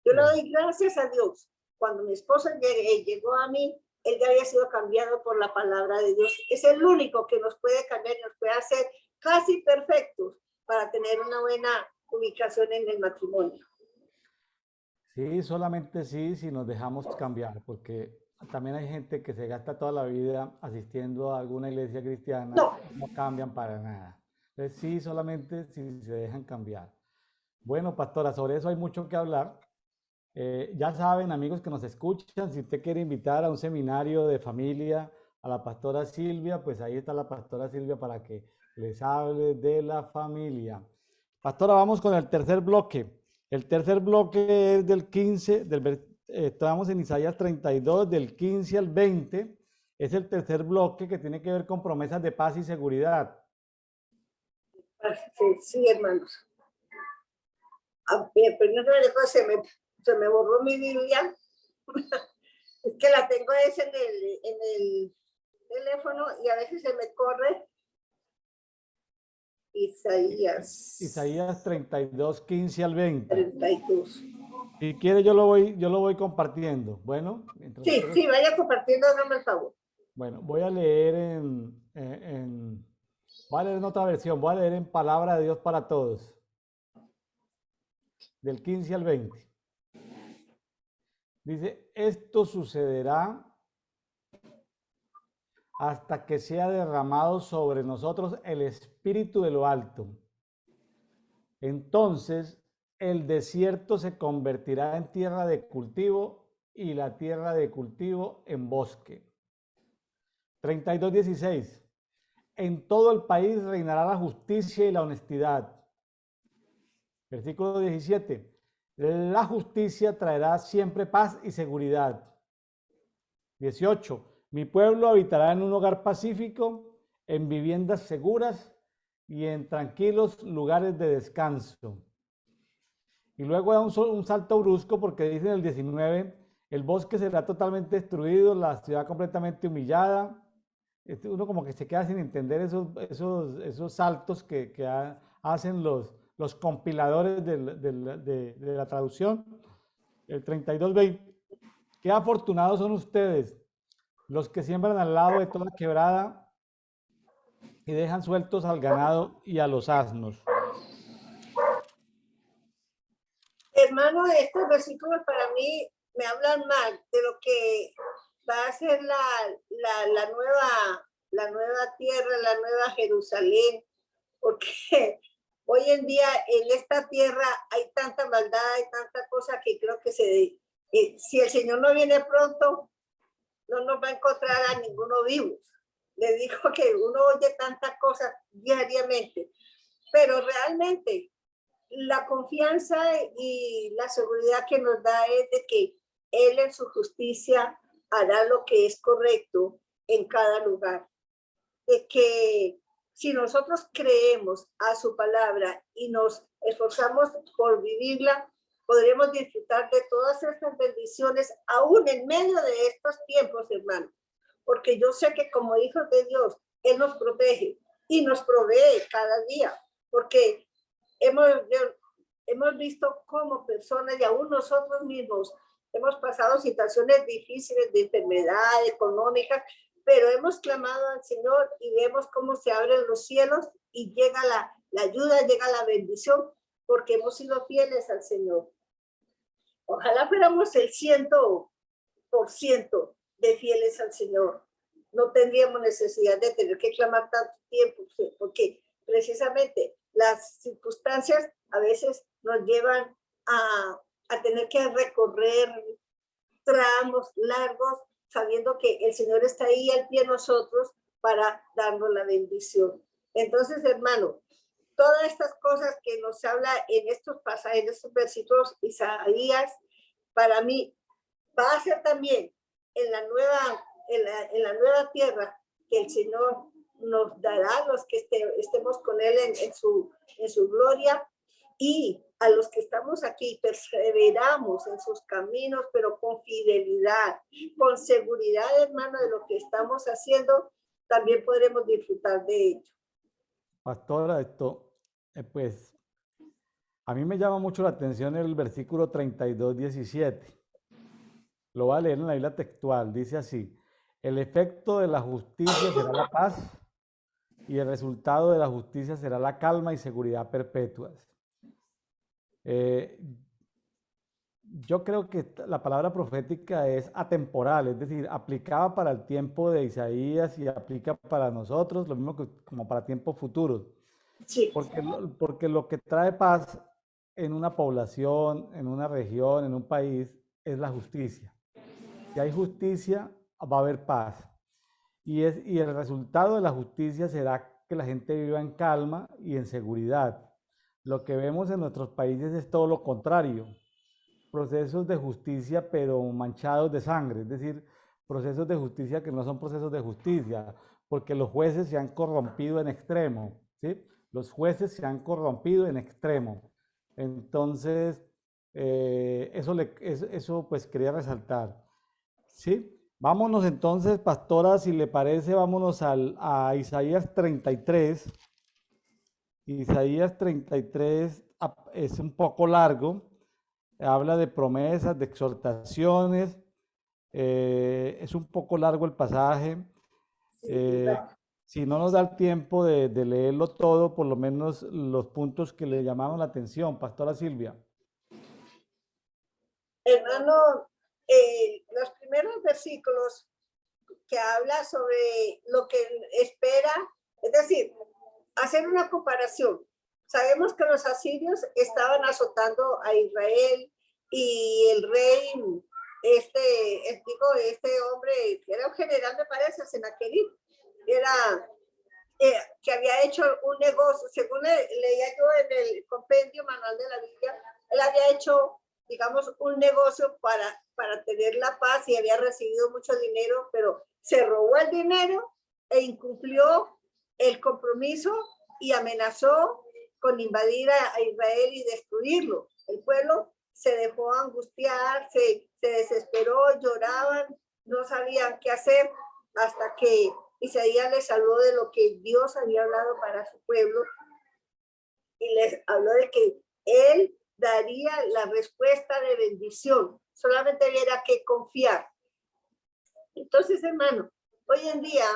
Yo le doy gracias a Dios. Cuando mi esposo llegó a mí, él ya había sido cambiado por la palabra de Dios. Es el único que nos puede cambiar, nos puede hacer casi perfectos para tener una buena ubicación en el matrimonio. Sí, solamente sí, si nos dejamos cambiar, porque también hay gente que se gasta toda la vida asistiendo a alguna iglesia cristiana, no cambian para nada. Entonces sí, solamente si se dejan cambiar. Bueno, pastora, sobre eso hay mucho que hablar. Ya saben, amigos que nos escuchan, si usted quiere invitar a un seminario de familia a la pastora Silvia, pues ahí está la pastora Silvia para que les hable de la familia. Pastora, vamos con el tercer bloque. El tercer bloque es del estamos en Isaías 32, del 15 al 20. Es el tercer bloque que tiene que ver con promesas de paz y seguridad. Sí, sí, hermanos. Se me borró mi Biblia. Es que la tengo en el teléfono y a veces se me corre. Isaías 32, 15 al 20. 32. Si quiere, yo lo voy compartiendo. Bueno, sí, sí, vaya compartiendo, dame el favor. Bueno, voy a leer voy a leer en otra versión, voy a leer en Palabra de Dios para Todos, del 15 al 20. Dice, esto sucederá hasta que sea derramado sobre nosotros el Espíritu de lo alto. Entonces el desierto se convertirá en tierra de cultivo y la tierra de cultivo en bosque. 32:16. En todo el país reinará la justicia y la honestidad. Versículo 17. La justicia traerá siempre paz y seguridad. 18. Mi pueblo habitará en un hogar pacífico, en viviendas seguras y en tranquilos lugares de descanso. Y luego da un salto brusco porque dice en el 19, el bosque será totalmente destruido, la ciudad completamente humillada. Uno como que se queda sin entender esos saltos que hacen los compiladores de la traducción. El 32:20. Qué afortunados son ustedes, los que siembran al lado de toda quebrada y dejan sueltos al ganado y a los asnos. Hermano, estos versículos para mí me hablan mal de lo que va a ser la nueva tierra, la nueva Jerusalén, porque hoy en día en esta tierra hay tanta maldad, hay tanta cosa que creo que si el Señor no viene pronto, no nos va a encontrar a ninguno vivo. Le digo que uno oye tantas cosas diariamente, pero realmente la confianza y la seguridad que nos da es de que Él en su justicia hará lo que es correcto en cada lugar. De que si nosotros creemos a su palabra y nos esforzamos por vivirla, podremos disfrutar de todas estas bendiciones aún en medio de estos tiempos, hermano. Porque yo sé que como hijos de Dios, Él nos protege y nos provee cada día. Porque hemos visto cómo personas y aún nosotros mismos hemos pasado situaciones difíciles de enfermedad económica, pero hemos clamado al Señor y vemos cómo se abren los cielos y llega la ayuda, llega la bendición, porque hemos sido fieles al Señor. Ojalá fuéramos el 100% de fieles al Señor. No tendríamos necesidad de tener que clamar tanto tiempo, porque precisamente las circunstancias a veces nos llevan a tener que recorrer tramos largos, sabiendo que el Señor está ahí al pie de nosotros para darnos la bendición. Entonces, hermano, todas estas cosas que nos habla en estos pasajes, en estos versículos Isaías, para mí va a ser también en la nueva tierra que el Señor nos dará, los que estemos con Él en su gloria, y a los que estamos aquí perseveramos en sus caminos, pero con fidelidad, con seguridad, hermano, de lo que estamos haciendo, también podremos disfrutar de ello. Pastora, pues a mí me llama mucho la atención el versículo 32:17. Lo voy a leer en la Biblia textual. Dice así: el efecto de la justicia será la paz y el resultado de la justicia será la calma y seguridad perpetuas. Yo creo que la palabra profética es atemporal, es decir, aplicaba para el tiempo de Isaías y aplica para nosotros, lo mismo como para tiempos futuros. Sí. Porque lo que trae paz en una población, en una región, en un país, es la justicia. Si hay justicia, va a haber paz. Y el resultado de la justicia será que la gente viva en calma y en seguridad. Lo que vemos en nuestros países es todo lo contrario. procesos de justicia, pero manchados de sangre, es decir, procesos de justicia que no son procesos de justicia, porque los jueces se han corrompido en extremo, ¿sí? Los jueces se han corrompido en extremo. Entonces, eso pues quería resaltar, ¿sí? Vámonos entonces, pastora, si le parece, vámonos a Isaías 33. Isaías 33 es un poco largo, habla de promesas, de exhortaciones, es un poco largo el pasaje. Sí, Eh, si no nos da el tiempo de leerlo todo, por lo menos los puntos que le llamaron la atención, pastora Silvia. hermano, los primeros versículos que habla sobre lo que espera, es decir, hacer una comparación. Sabemos que los asirios estaban azotando a Israel y el rey, este hombre, que era un general, me parece, Sennacherib, era que había hecho un negocio, según leía yo en el compendio manual de la Biblia, él había hecho, digamos, un negocio para tener la paz y había recibido mucho dinero, pero se robó el dinero e incumplió el compromiso y amenazó con invadir a Israel y destruirlo. El pueblo se dejó angustiar, se desesperó, lloraban, no sabían qué hacer hasta que Isaías les habló de lo que Dios había hablado para su pueblo y les habló de que él daría la respuesta de bendición. Solamente hubiera que confiar. Entonces, hermano, hoy en día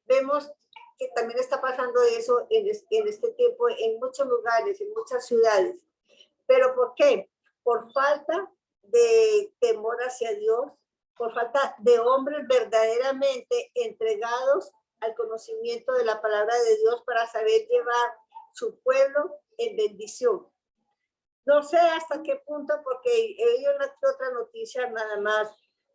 vemos que también está pasando eso en este tiempo en muchos lugares, en muchas ciudades. ¿Pero por qué? Por falta de temor hacia Dios, por falta de hombres verdaderamente entregados al conocimiento de la palabra de Dios para saber llevar su pueblo en bendición. No sé hasta qué punto, porque he oído otra noticia nada más.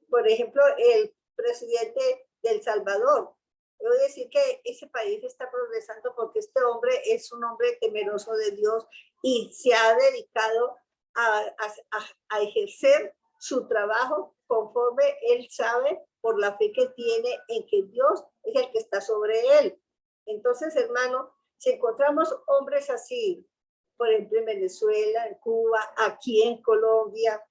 Por ejemplo, el presidente del Salvador. Debo decir que ese país está progresando porque este hombre es un hombre temeroso de Dios y se ha dedicado a ejercer su trabajo conforme él sabe por la fe que tiene en que Dios es el que está sobre él. Entonces, hermano, si encontramos hombres así, por ejemplo, en Venezuela, en Cuba, aquí en Colombia,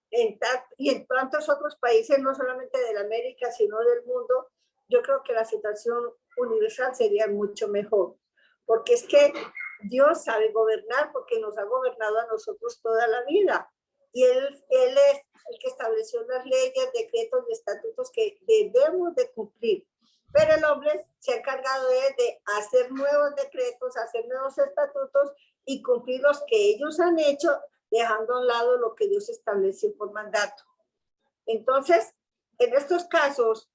y en tantos otros países, no solamente de América, sino del mundo, yo creo que la situación universal sería mucho mejor. Porque es que Dios sabe gobernar porque nos ha gobernado a nosotros toda la vida. Y él es el que estableció las leyes, decretos y estatutos que debemos de cumplir. Pero el hombre se ha encargado de hacer nuevos decretos, hacer nuevos estatutos y cumplir los que ellos han hecho, dejando a un lado lo que Dios estableció por mandato. Entonces, en estos casos,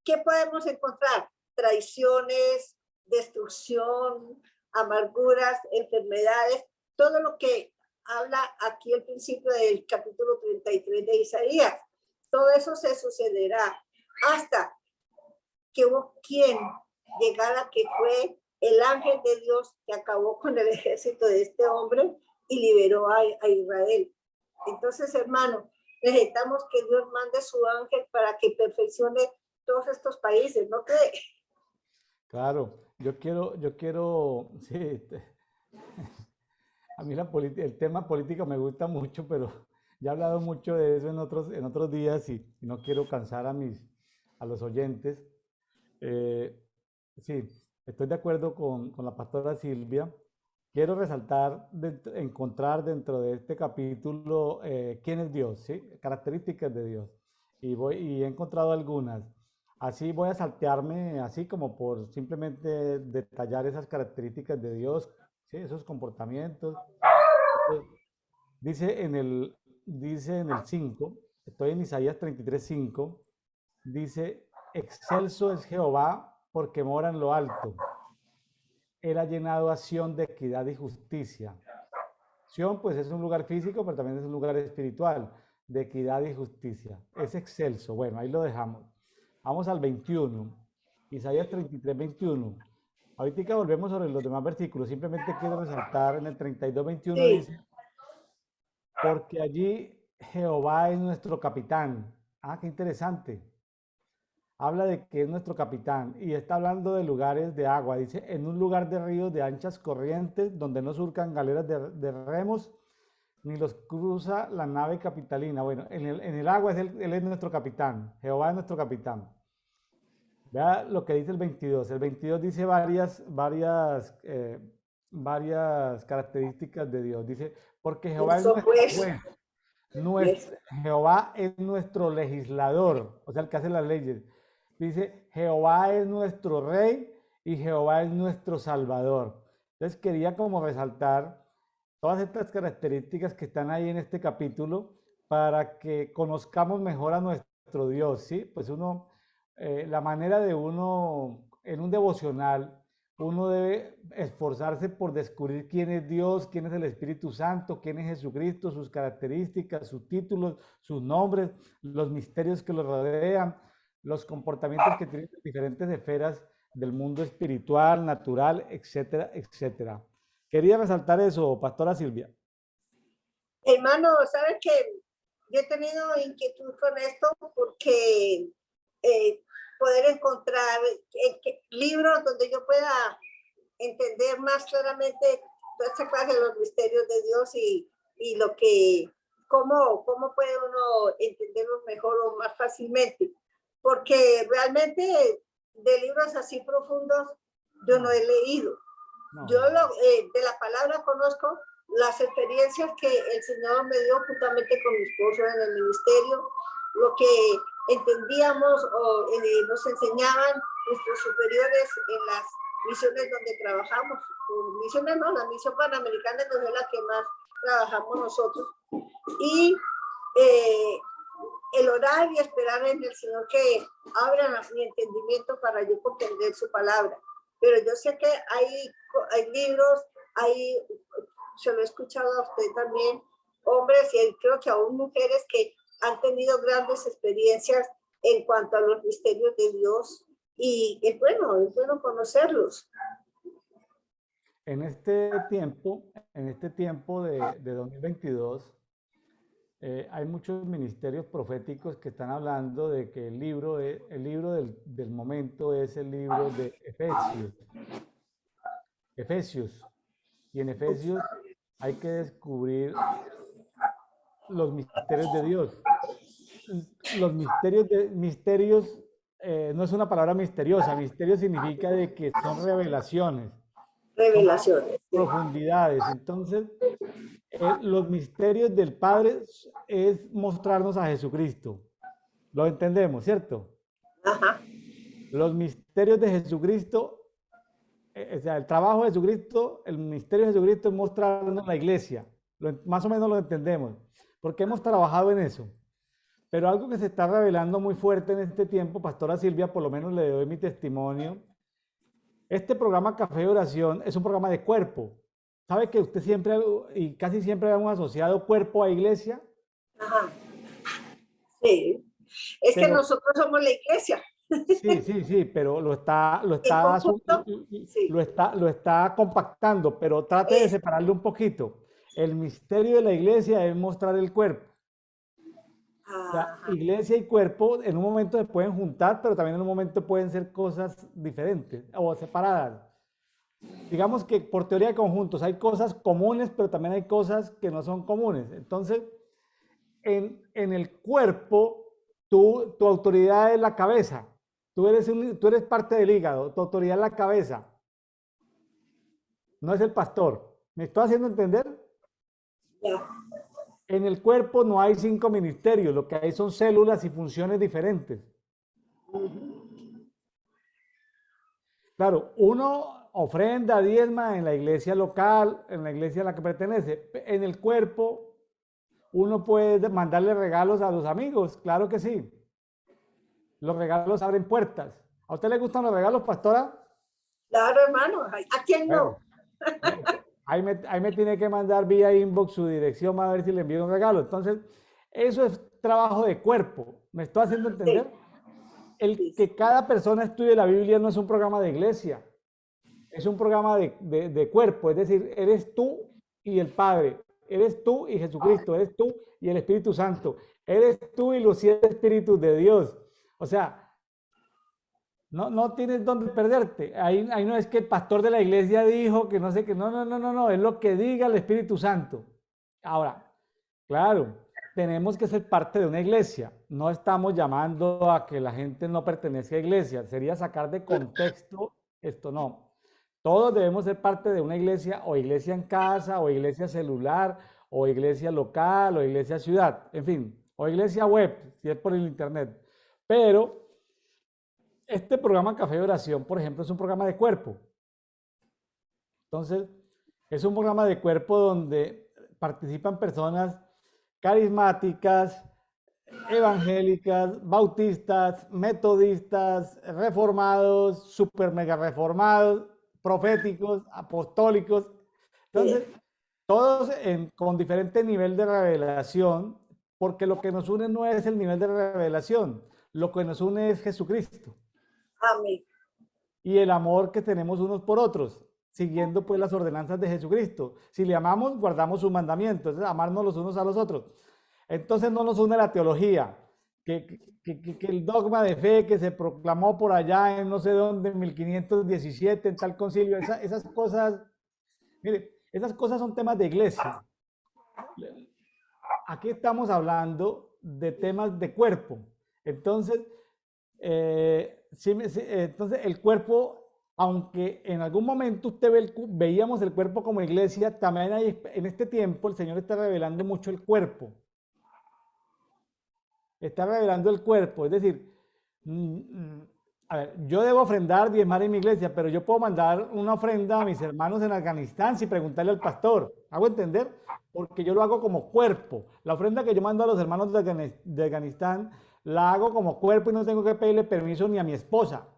¿qué podemos encontrar? Traiciones, destrucción, amarguras, enfermedades, todo lo que habla aquí al principio del capítulo 33 de Isaías. Todo eso se sucederá hasta que hubo quien llegara, que fue el ángel de Dios que acabó con el ejército de este hombre y liberó a Israel. Entonces, hermano, necesitamos que Dios mande su ángel para que perfeccione todos estos países, ¿no cree? Claro, sí, a mí el tema político me gusta mucho, pero ya he hablado mucho de eso en otros días y no quiero cansar a los oyentes. Sí, estoy de acuerdo con la pastora Silvia. Quiero resaltar, encontrar dentro de este capítulo quién es Dios, ¿sí? Características de Dios. Y he encontrado algunas. Así voy a saltearme, así como por simplemente detallar esas características de Dios, ¿sí? Esos comportamientos. Entonces, dice en el, dice en el 5, estoy en Isaías 33:5, dice, excelso es Jehová porque mora en lo alto. Él ha llenado a Sión de equidad y justicia. Sión, pues es un lugar físico, pero también es un lugar espiritual, de equidad y justicia. Es excelso. Bueno, ahí lo dejamos. Vamos al 21. Isaías 33:21. Ahorita volvemos sobre los demás versículos. Simplemente quiero resaltar en el 32:21 Sí, dice, porque allí Jehová es nuestro capitán. Ah, qué interesante. Habla de que es nuestro capitán y está hablando de lugares de agua. Dice, en un lugar de ríos de anchas corrientes, donde no surcan galeras de remos, ni los cruza la nave capitalina. Bueno, en el agua él es nuestro capitán. Jehová es nuestro capitán. Vea lo que dice el 22. El 22 dice varias características de Dios. Dice, porque Jehová es Eso nuestro pues, juez, es- Jehová es nuestro legislador, o sea, el que hace las leyes. Dice, Jehová es nuestro rey y Jehová es nuestro salvador. Entonces quería como resaltar todas estas características que están ahí en este capítulo para que conozcamos mejor a nuestro Dios, ¿sí? Pues la manera de uno, en un devocional, uno debe esforzarse por descubrir quién es Dios, quién es el Espíritu Santo, quién es Jesucristo, sus características, sus títulos, sus nombres, los misterios que lo rodean, los comportamientos que tienen diferentes esferas del mundo espiritual, natural, etcétera, etcétera. Quería resaltar eso, Pastora Silvia. hermano, ¿sabes qué? Yo he tenido inquietud con esto porque eh, poder encontrar libros donde yo pueda entender más claramente toda esta clase de los misterios de Dios y lo que, cómo puede uno entenderlos mejor o más fácilmente. Porque realmente de libros así profundos yo no he leído. No, Yo no. de la palabra conozco las experiencias que el Señor me dio juntamente con mi esposo en el ministerio, lo que entendíamos o nos enseñaban nuestros superiores en las misiones donde trabajamos. Misiones no, la misión panamericana no es la que más trabajamos nosotros. Y el orar y esperar en el Señor que abra mi entendimiento para yo comprender su palabra. Pero yo sé que hay libros, se lo he escuchado a usted también, hombres y creo que aún mujeres que han tenido grandes experiencias en cuanto a los misterios de Dios y es bueno conocerlos. En este tiempo de 2022, hay muchos ministerios proféticos que están hablando de que el libro del momento es el libro de Efesios. Efesios. Y en Efesios hay que descubrir los misterios de Dios. Los misterios no es una palabra misteriosa. Misterio significa de que son revelaciones, son Revelaciones. Sí. profundidades. Entonces, los misterios del Padre es mostrarnos a Jesucristo. Lo entendemos, ¿cierto? Ajá. Los misterios de Jesucristo, o sea, el trabajo de Jesucristo, el misterio de Jesucristo es mostrarnos la iglesia. Más o menos lo entendemos, porque hemos trabajado en eso. Pero algo que se está revelando muy fuerte en este tiempo, Pastora Silvia, por lo menos le doy mi testimonio. Este programa Café de Oración es un programa de cuerpo. ¿Sabe que usted siempre y casi siempre hemos asociado cuerpo a iglesia? Ajá. Sí. Es que Pero nosotros somos la iglesia. sí, pero En conjunto, sí. lo está compactando, pero trate de Es, separarlo un poquito. El misterio de la iglesia es mostrar el cuerpo. O sea, ajá. iglesia y cuerpo en un momento se pueden juntar, pero también en un momento pueden ser cosas diferentes o separadas. Digamos que por teoría de conjuntos hay cosas comunes, pero también hay cosas que no son comunes. Entonces, en el cuerpo, tu autoridad es la cabeza. Tú eres parte del hígado, tu autoridad es la cabeza, no es el pastor. ¿Me estoy haciendo entender? Ya. En el cuerpo no hay 5 ministerios, lo que hay son células y funciones diferentes. Claro, uno ofrenda, diezma en la iglesia local, en la iglesia a la que pertenece. En el cuerpo, uno puede mandarle regalos a los amigos, claro que sí. Los regalos abren puertas. ¿A usted le gustan los regalos, pastora? Claro, hermano. ¿A quién Bueno, no? ahí me tiene que mandar vía inbox su dirección a ver si le envío un regalo. Entonces, eso es trabajo de cuerpo. ¿Me estoy haciendo Sí, entender? El sí, que cada persona estudie la Biblia no es un programa de iglesia, es un programa de cuerpo. Es decir, eres tú y el Padre. Eres tú y Jesucristo, eres tú y el Espíritu Santo, eres tú y los 7 Espíritus de Dios. O sea, no tienes dónde perderte. Ahí no es que el pastor de la iglesia dijo que no sé qué, no, es lo que diga el Espíritu Santo. Ahora, claro, tenemos que ser parte de una iglesia. No estamos llamando a que la gente no pertenezca a iglesia. Sería sacar de contexto esto, no. Todos debemos ser parte de una iglesia, o iglesia en casa, o iglesia celular, o iglesia local, o iglesia ciudad, en fin, o iglesia web, si es por el internet. Pero este programa Café de Oración, por ejemplo, es un programa de cuerpo. Entonces, es un programa de cuerpo donde participan personas carismáticas, evangélicas, bautistas, metodistas, reformados, super mega reformados, proféticos, apostólicos. Entonces, todos con diferente nivel de revelación, porque lo que nos une no es el nivel de revelación, lo que nos une es Jesucristo. Amén. Y el amor que tenemos unos por otros, siguiendo pues las ordenanzas de Jesucristo. Si le amamos, guardamos sus mandamientos, es amarnos los unos a los otros. Entonces no nos une la teología, que el dogma de fe que se proclamó por allá en no sé dónde, en 1517, en tal concilio, esas cosas, mire, esas cosas son temas de iglesia. Aquí estamos hablando de temas de cuerpo. Entonces, entonces el cuerpo, aunque en algún momento veíamos el cuerpo como iglesia, también en este tiempo el Señor está revelando mucho el cuerpo. Está revelando el cuerpo, es decir, a ver, yo debo ofrendar, diezmar en mi iglesia, pero yo puedo mandar una ofrenda a mis hermanos en Afganistán sin preguntarle al pastor. ¿Hago entender? Porque yo lo hago como cuerpo. La ofrenda que yo mando a los hermanos de Afganistán la hago como cuerpo y no tengo que pedirle permiso ni a mi esposa.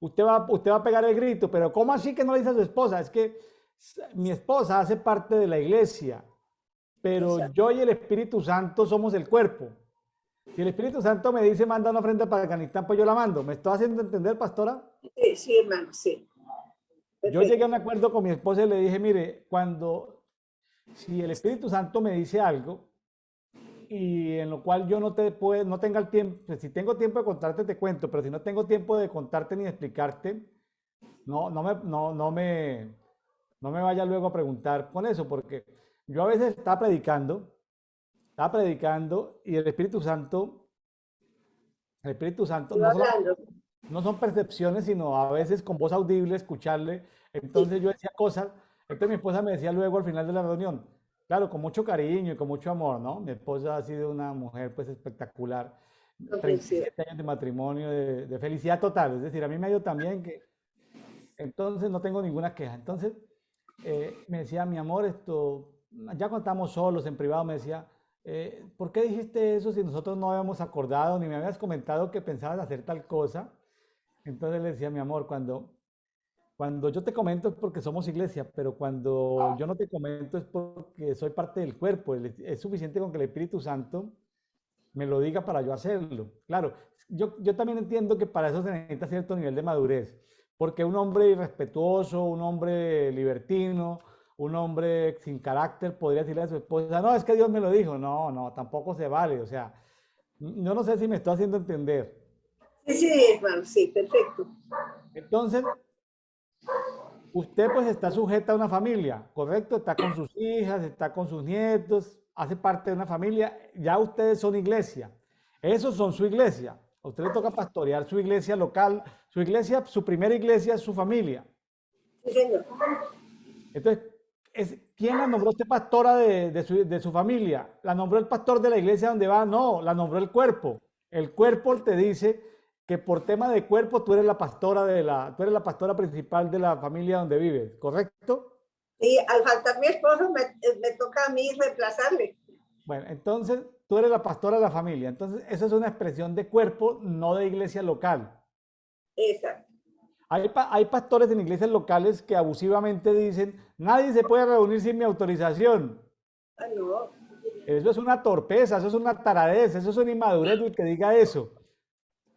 Usted va a pegar el grito, pero ¿cómo así que no le dice a su esposa? Es que mi esposa hace parte de la iglesia, pero yo y el Espíritu Santo somos el cuerpo. Si el Espíritu Santo me dice manda una ofrenda para Afganistán, pues yo la mando. ¿Me estoy haciendo entender, pastora? Sí, sí, hermano, sí. Yo llegué a un acuerdo con mi esposa y le dije, mire, si el Espíritu Santo me dice algo y en lo cual yo no tenga el tiempo, pues si tengo tiempo de contarte te cuento, pero si no tengo tiempo de contarte ni de explicarte, no me vaya luego a preguntar con eso, porque yo a veces estaba predicando y el Espíritu Santo no son percepciones, sino a veces con voz audible escucharle. Entonces yo decía cosas, entonces mi esposa me decía luego al final de la reunión, claro, con mucho cariño y con mucho amor, ¿no? Mi esposa ha sido una mujer pues espectacular, 37 años de matrimonio, de felicidad total, es decir, a mí me ha ido también que, entonces no tengo ninguna queja. Entonces me decía, mi amor, ya cuando estamos solos en privado, me decía, ¿por qué dijiste eso si nosotros no habíamos acordado ni me habías comentado que pensabas hacer tal cosa? Entonces le decía, mi amor, cuando yo te comento es porque somos iglesia, pero cuando yo no te comento es porque soy parte del cuerpo. Es suficiente con que el Espíritu Santo me lo diga para yo hacerlo. Claro, yo también entiendo que para eso se necesita cierto nivel de madurez, porque un hombre irrespetuoso, un hombre libertino, un hombre sin carácter podría decirle a su esposa, no, es que Dios me lo dijo. No, tampoco se vale. O sea, yo no sé si me estoy haciendo entender. Sí, hermano, sí, perfecto. Entonces, usted pues está sujeta a una familia, ¿correcto? Está con sus hijas, está con sus nietos, hace parte de una familia, ya ustedes son iglesia. Esos son su iglesia. A usted le toca pastorear su iglesia local, su primera iglesia es su familia. Sí, señor. Entonces, ¿quién la nombró usted pastora de su familia? ¿La nombró el pastor de la iglesia donde va? No, la nombró el cuerpo. El cuerpo te dice que por tema de cuerpo tú eres la pastora principal de la familia donde vives, ¿correcto? Y al faltar mi esposo me toca a mí reemplazarle. Bueno, entonces tú eres la pastora de la familia. Entonces, eso es una expresión de cuerpo, no de iglesia local. Exacto. Hay pastores en iglesias locales que abusivamente dicen, nadie se puede reunir sin mi autorización. Ah, no. Eso es una torpeza, eso es una taradez, eso es una inmadurez el que diga eso.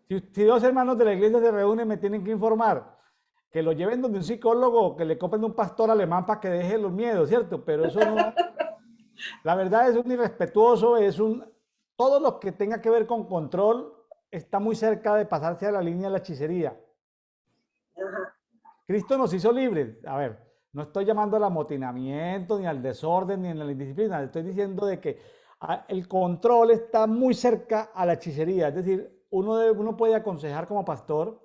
Si 2 hermanos de la iglesia se reúnen, me tienen que informar. que lo lleven donde un psicólogo, que le compren un pastor alemán para que deje los miedos, ¿cierto? Pero eso no, la verdad es un irrespetuoso, todo lo que tenga que ver con control está muy cerca de pasarse a la línea de la hechicería. Ajá. Cristo nos hizo libres. A ver, no estoy llamando al amotinamiento, ni al desorden, ni a la indisciplina. Estoy diciendo de que el control está muy cerca a la hechicería. Es decir, uno puede aconsejar como pastor,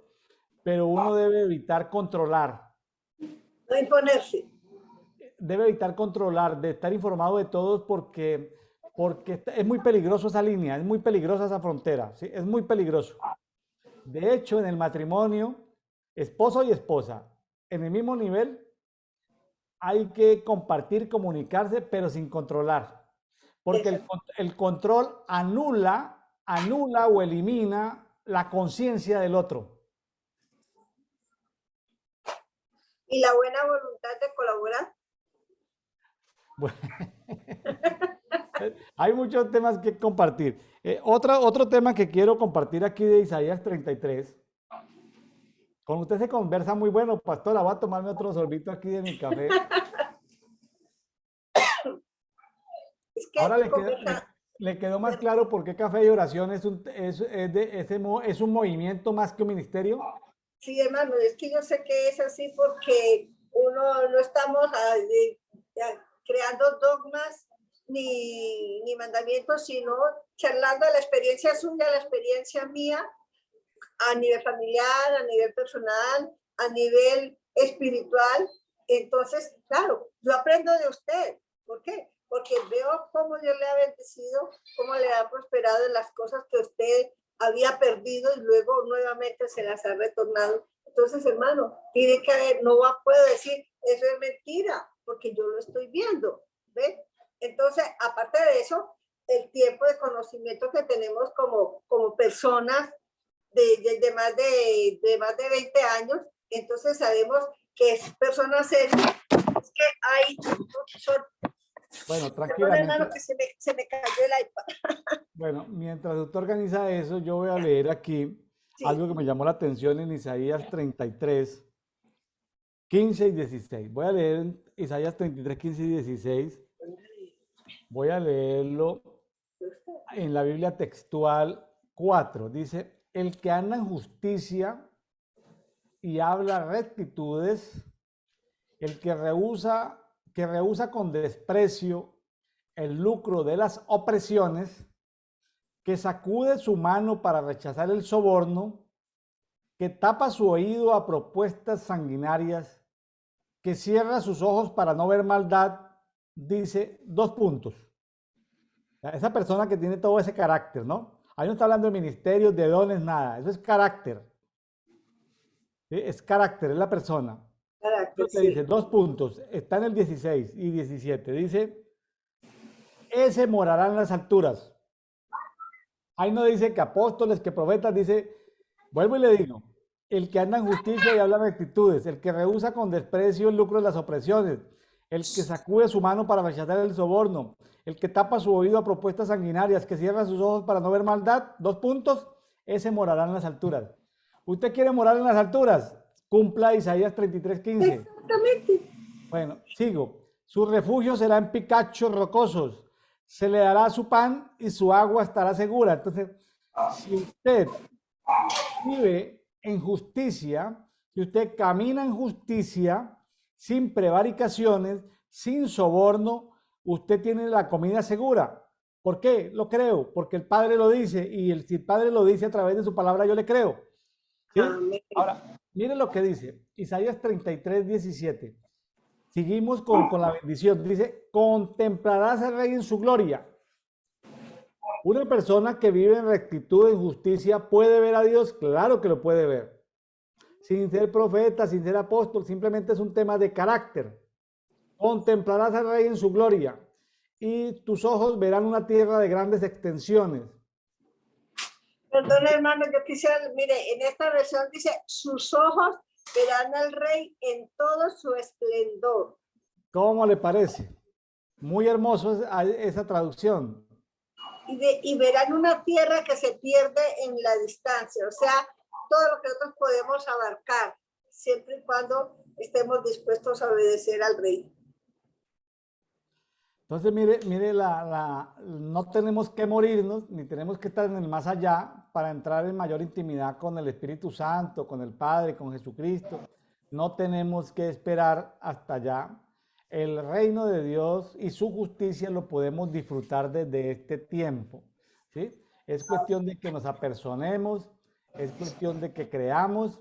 pero uno debe evitar controlar. No imponerse. Debe evitar controlar, de estar informado de todos porque es muy peligroso esa línea, es muy peligrosa esa frontera, ¿sí? Es muy peligroso. De hecho, en el matrimonio, esposo y esposa, en el mismo nivel, hay que compartir, comunicarse, pero sin controlar. Porque el control anula o elimina la conciencia del otro. Y la buena voluntad de colaborar. Bueno, hay muchos temas que compartir. Otro tema que quiero compartir aquí de Isaías 33. Con usted se conversa muy bueno, pastora. Voy a tomarme otro sorbito aquí de mi café. Es que Ahora le quedó más claro por qué Café y Oración es un movimiento más que un ministerio. sí, hermano, es que yo sé que es así porque uno no estamos creando dogmas ni mandamientos, sino charlando de la experiencia suya, la experiencia mía, a nivel familiar, a nivel personal, a nivel espiritual. Entonces, claro, yo aprendo de usted. ¿Por qué? Porque veo cómo Dios le ha bendecido, cómo le ha prosperado en las cosas que usted había perdido y luego nuevamente se las ha retornado. Entonces, hermano, tiene que haber, no puedo decir, eso es mentira, porque yo lo estoy viendo, ¿ves? Entonces, aparte de eso, el tiempo de conocimiento que tenemos como personas de más de 20 años, entonces sabemos que es personas serias, es que hay, bueno, perdón, hermano, que se me cayó el iPad. Bueno, mientras usted organiza eso, yo voy a leer aquí algo que me llamó la atención en Isaías 33, 15 y 16. Voy a leer Isaías 33, 15 y 16. Voy a leerlo en la Biblia textual 4. Dice, el que anda en justicia y habla rectitudes, el que rehúsa con desprecio el lucro de las opresiones, que sacude su mano para rechazar el soborno, que tapa su oído a propuestas sanguinarias, que cierra sus ojos para no ver maldad, dice dos puntos. Esa persona que tiene todo ese carácter, ¿no? Ahí no está hablando de ministerios, de dones, nada. Eso es carácter. ¿Sí? Es carácter, es la persona. Carácter, sí. Dice dos puntos. Está en el 16 y 17. Dice, ese morará en las alturas. Ahí no dice que apóstoles, que profetas, dice, vuelvo y le digo, el que anda en justicia y habla de rectitudes, el que rehúsa con desprecio el lucro de las opresiones, el que sacude su mano para rechazar el soborno, el que tapa su oído a propuestas sanguinarias, que cierra sus ojos para no ver maldad, dos puntos, ese morará en las alturas. ¿Usted quiere morar en las alturas? Cumpla Isaías 33:15. Exactamente. Bueno, sigo. Su refugio será en picachos rocosos. Se le dará su pan y su agua estará segura. Entonces, si usted vive en justicia, si usted camina en justicia, sin prevaricaciones, sin soborno, usted tiene la comida segura. ¿Por qué? Lo creo, porque el Padre lo dice y si el Padre lo dice a través de su palabra, yo le creo. ¿Sí? Ahora, miren lo que dice Isaías 33:17. Seguimos con la bendición. Dice, contemplarás al Rey en su gloria. Una persona que vive en rectitud, en justicia, ¿puede ver a Dios? Claro que lo puede ver. Sin ser profeta, sin ser apóstol, simplemente es un tema de carácter. Contemplarás al Rey en su gloria y tus ojos verán una tierra de grandes extensiones. Perdón, hermano, yo quisiera, mire, en esta versión dice, sus ojos verán al Rey en todo su esplendor. ¿Cómo le parece? Muy hermoso esa traducción. Y verán una tierra que se pierde en la distancia, o sea, todo lo que nosotros podemos abarcar siempre y cuando estemos dispuestos a obedecer al rey. Entonces, mire, no tenemos que morirnos, ni tenemos que estar en el más allá para entrar en mayor intimidad con el Espíritu Santo, con el Padre, con Jesucristo. No tenemos que esperar hasta allá. El reino de Dios y su justicia lo podemos disfrutar desde este tiempo, ¿sí? Es cuestión de que nos apersonemos, es cuestión de que creamos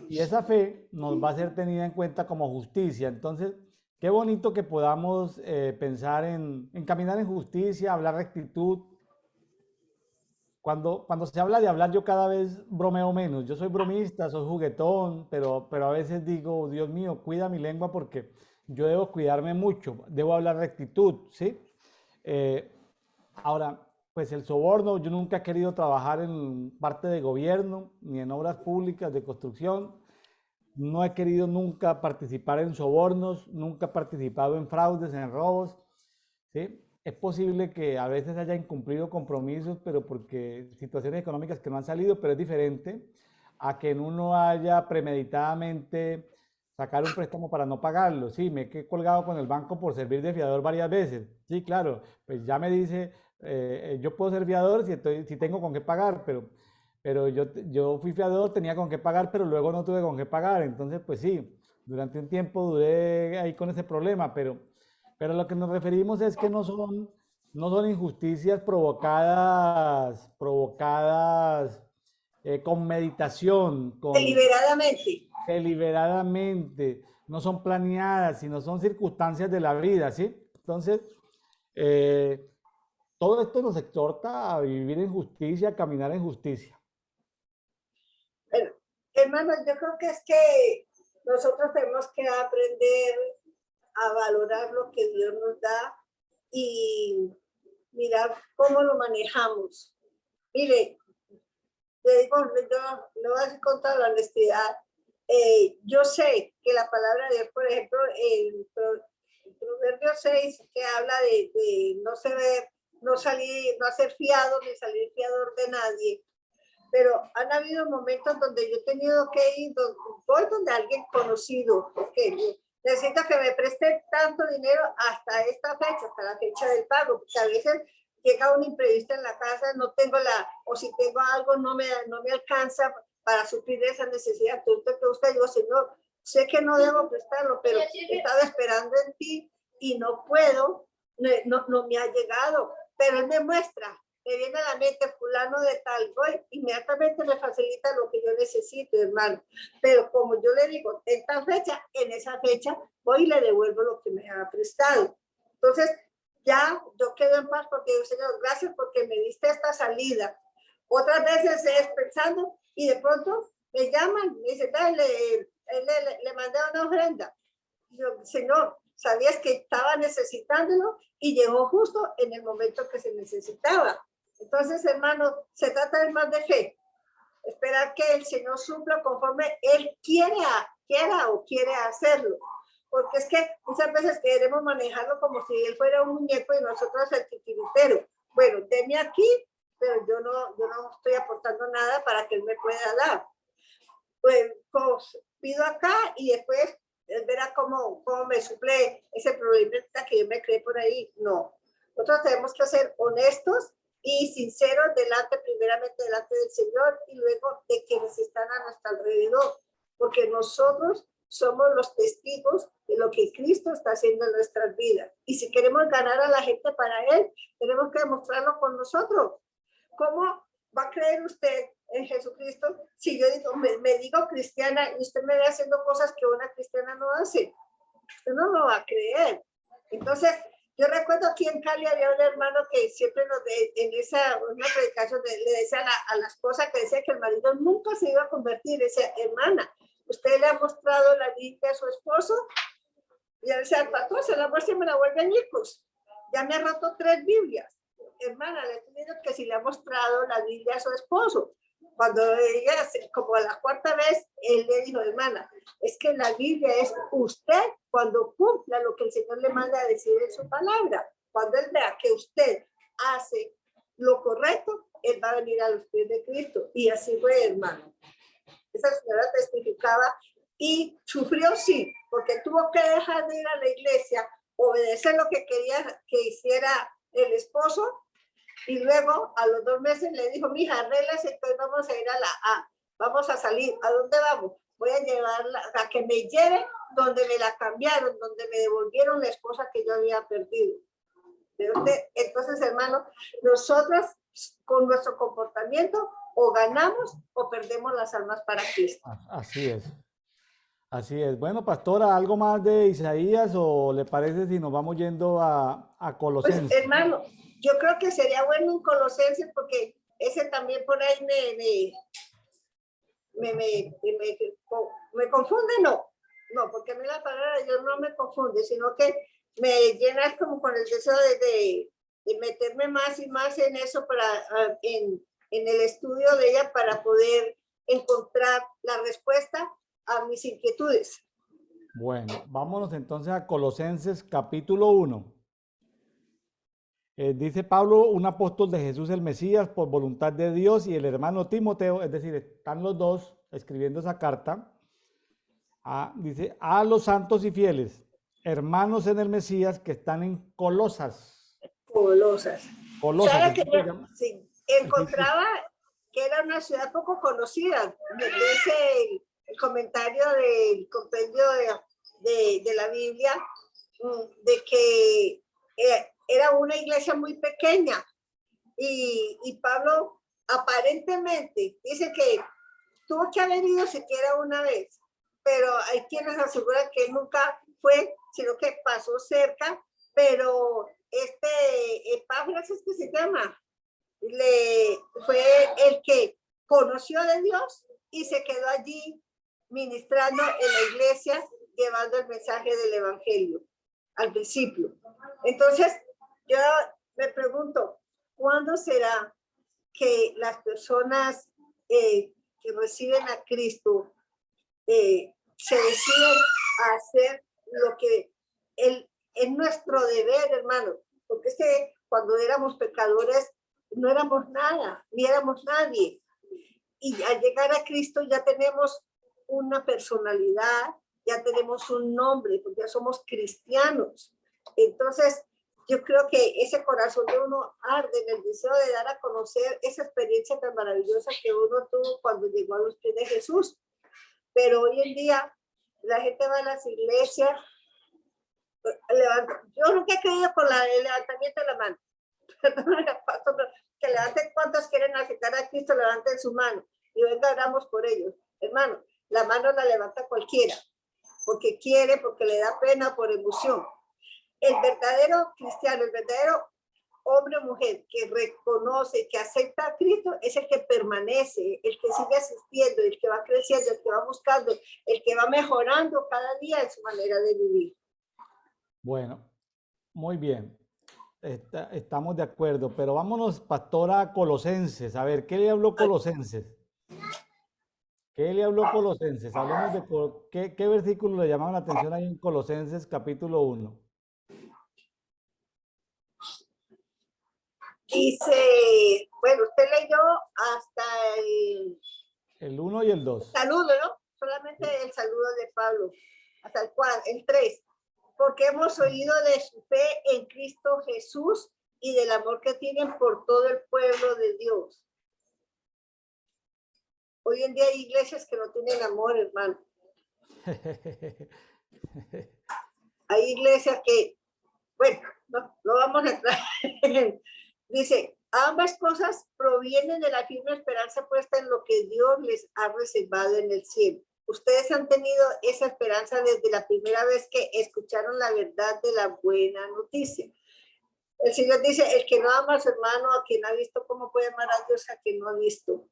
y esa fe nos va a ser tenida en cuenta como justicia. Entonces, qué bonito que podamos pensar en caminar en justicia, hablar rectitud. Cuando se habla de hablar, yo cada vez bromeo menos. Yo soy bromista, soy juguetón, pero a veces digo, Dios mío, cuida mi lengua porque yo debo cuidarme mucho, debo hablar rectitud, ¿sí? Eh, Ahora, pues el soborno, yo nunca he querido trabajar en parte de gobierno ni en obras públicas de construcción. No he querido nunca participar en sobornos, nunca he participado en fraudes, en robos, ¿sí? Es posible que a veces haya incumplido compromisos, pero porque situaciones económicas que no han salido, pero es diferente a que en uno haya premeditadamente sacar un préstamo para no pagarlo. Sí, me he colgado con el banco por servir de fiador varias veces. Sí, claro, pues ya me dice, yo puedo ser fiador si tengo con qué pagar, pero yo fui fiador, tenía con qué pagar, pero luego no tuve con qué pagar. Entonces, pues sí, durante un tiempo duré ahí con ese problema, pero lo que nos referimos es que no son injusticias provocadas con meditación, Deliberadamente. deliberadamente, no son planeadas, sino son circunstancias de la vida, ¿sí? Entonces, eh, todo esto nos exhorta a vivir en justicia, a caminar en justicia. Bueno, hermanos, yo creo que es que nosotros tenemos que aprender a valorar lo que Dios nos da y mirar cómo lo manejamos. Mire, le digo, yo le voy a decir con toda la honestidad, yo sé que la palabra de Dios, por ejemplo, el Proverbio 6, que habla de no salir, no ser fiado ni salir fiador de nadie, pero han habido momentos donde yo he tenido que ir, voy donde alguien conocido, porque necesito que me preste tanto dinero hasta esta fecha, hasta la fecha del pago, porque a veces llega un imprevisto en la casa, no tengo o si tengo algo, no me alcanza para suplir esa necesidad. Entonces, usted digo, Señor, sé que no debo prestarlo, pero he estado esperando en ti y no puedo, no me ha llegado, pero Él me muestra, me viene a la mente fulano de tal, voy, inmediatamente me facilita lo que yo necesito, hermano. Pero como yo le digo, en tal fecha, en esa fecha, voy y le devuelvo lo que me ha prestado. Entonces, ya yo quedo en paz porque digo, Señor, gracias porque me diste esta salida. Otras veces es pensando y de pronto me llaman, me dicen, le mandé una ofrenda. Yo, Señor, sabías que estaba necesitándolo y llegó justo en el momento que se necesitaba. Entonces, hermano, se trata de más de fe. Esperar que el Señor supla conforme Él quiera o quiere hacerlo. Porque es que muchas veces queremos manejarlo como si Él fuera un muñeco y nosotros el titiritero. Bueno, deme aquí, pero yo no estoy aportando nada para que Él me pueda dar. Pues pido acá y después Él verá cómo me suple ese problema que yo me creé por ahí. No. Nosotros tenemos que ser honestos y sinceros primeramente delante del Señor y luego de quienes están a nuestro alrededor, porque nosotros somos los testigos de lo que Cristo está haciendo en nuestras vidas. Y si queremos ganar a la gente para Él, tenemos que demostrarlo con nosotros. ¿Cómo va a creer usted en Jesucristo si yo me digo cristiana y usted me ve haciendo cosas que una cristiana no hace? Usted no lo va a creer. Entonces, yo recuerdo aquí en Cali había un hermano que siempre una predicación le decía a la esposa que decía que el marido nunca se iba a convertir. Decía, hermana, ¿usted le ha mostrado la Biblia a su esposo? Y él decía, pastor, se la muestra y me la vuelve añicos. Ya me ha roto 3 Biblias. Hermana, le he tenido que si le ha mostrado la Biblia a su esposo. Cuando ella, como a la 4ª vez, él le dijo, hermana, es que la Biblia es usted cuando cumpla lo que el Señor le manda a decir en su palabra. Cuando Él vea que usted hace lo correcto, Él va a venir a los pies de Cristo. Y así fue, hermano. Esa señora testificaba y sufrió, sí, porque tuvo que dejar de ir a la iglesia, obedecer lo que quería que hiciera el esposo, y luego a los 2 meses le dijo, mija, arréglese, entonces vamos a ir vamos a salir. ¿A dónde vamos? Voy a llevarla, a que me lleve donde me la cambiaron, donde me devolvieron la esposa que yo había perdido. Entonces, hermano, nosotros con nuestro comportamiento o ganamos o perdemos las almas para Cristo. Así es. Así es. Bueno, pastora, ¿algo más de Isaías o le parece si nos vamos yendo a Colosenses? Pues, hermano, yo creo que sería bueno un Colosenses porque ese también por ahí me confunde, no, porque a mí la palabra de Dios no me confunde, sino que me llena como con el deseo de meterme más y más en eso en el estudio de ella para poder encontrar la respuesta a mis inquietudes. Bueno, vámonos entonces a Colosenses capítulo 1. Dice Pablo, un apóstol de Jesús el Mesías por voluntad de Dios, y el hermano Timoteo, es decir, están los dos escribiendo esa carta. Dice, a los santos y fieles, hermanos en el Mesías que están en Colosas. Colosas. Colosas. Que yo, sí, encontraba que era una ciudad poco conocida. Dice el comentario del compendio de la Biblia, de que era una iglesia muy pequeña. Y Pablo aparentemente dice que tuvo que haber ido siquiera una vez, pero hay quienes aseguran que nunca fue, sino que pasó cerca, pero Epafras es que se llama, fue el que conoció de Dios y se quedó allí ministrando en la iglesia, llevando el mensaje del evangelio al principio. Entonces, yo me pregunto, ¿cuándo será que las personas que reciben a Cristo se deciden a hacer lo que es nuestro deber, hermano? Porque es que cuando éramos pecadores no éramos nada, ni éramos nadie. Y al llegar a Cristo ya tenemos una personalidad, ya tenemos un nombre, porque ya somos cristianos. Entonces, yo creo que ese corazón de uno arde en el deseo de dar a conocer esa experiencia tan maravillosa que uno tuvo cuando llegó a los pies de Jesús. Pero hoy en día la gente va a las iglesias, yo nunca he creído con el levantamiento de la mano. Que levanten cuantos quieren aceptar a Cristo, levanten su mano y venga, oramos por ellos. Hermano, la mano la levanta cualquiera, porque quiere, porque le da pena, por emoción. El verdadero cristiano, el verdadero hombre o mujer que reconoce, que acepta a Cristo, es el que permanece, el que sigue asistiendo, el que va creciendo, el que va buscando, el que va mejorando cada día en su manera de vivir. Bueno, muy bien. Estamos de acuerdo, pero vámonos, pastora, a Colosenses. A ver, ¿qué le habló Colosenses? ¿Qué le habló Colosenses? Hablemos de qué versículo le llamaban la atención ahí en Colosenses capítulo 1. Dice, bueno, usted leyó hasta el 1 y el 2. Saludo, ¿no? Solamente el saludo de Pablo, hasta el 3. Porque hemos oído de su fe en Cristo Jesús y del amor que tienen por todo el pueblo de Dios. Hoy en día hay iglesias que no tienen amor, hermano. Hay iglesias que, bueno, no vamos a entrar. Dice, ambas cosas provienen de la firme esperanza puesta en lo que Dios les ha reservado en el cielo. Ustedes han tenido esa esperanza desde la primera vez que escucharon la verdad de la buena noticia. El Señor dice, el que no ama a su hermano, a quien ha visto, ¿cómo puede amar a Dios a quien no ha visto?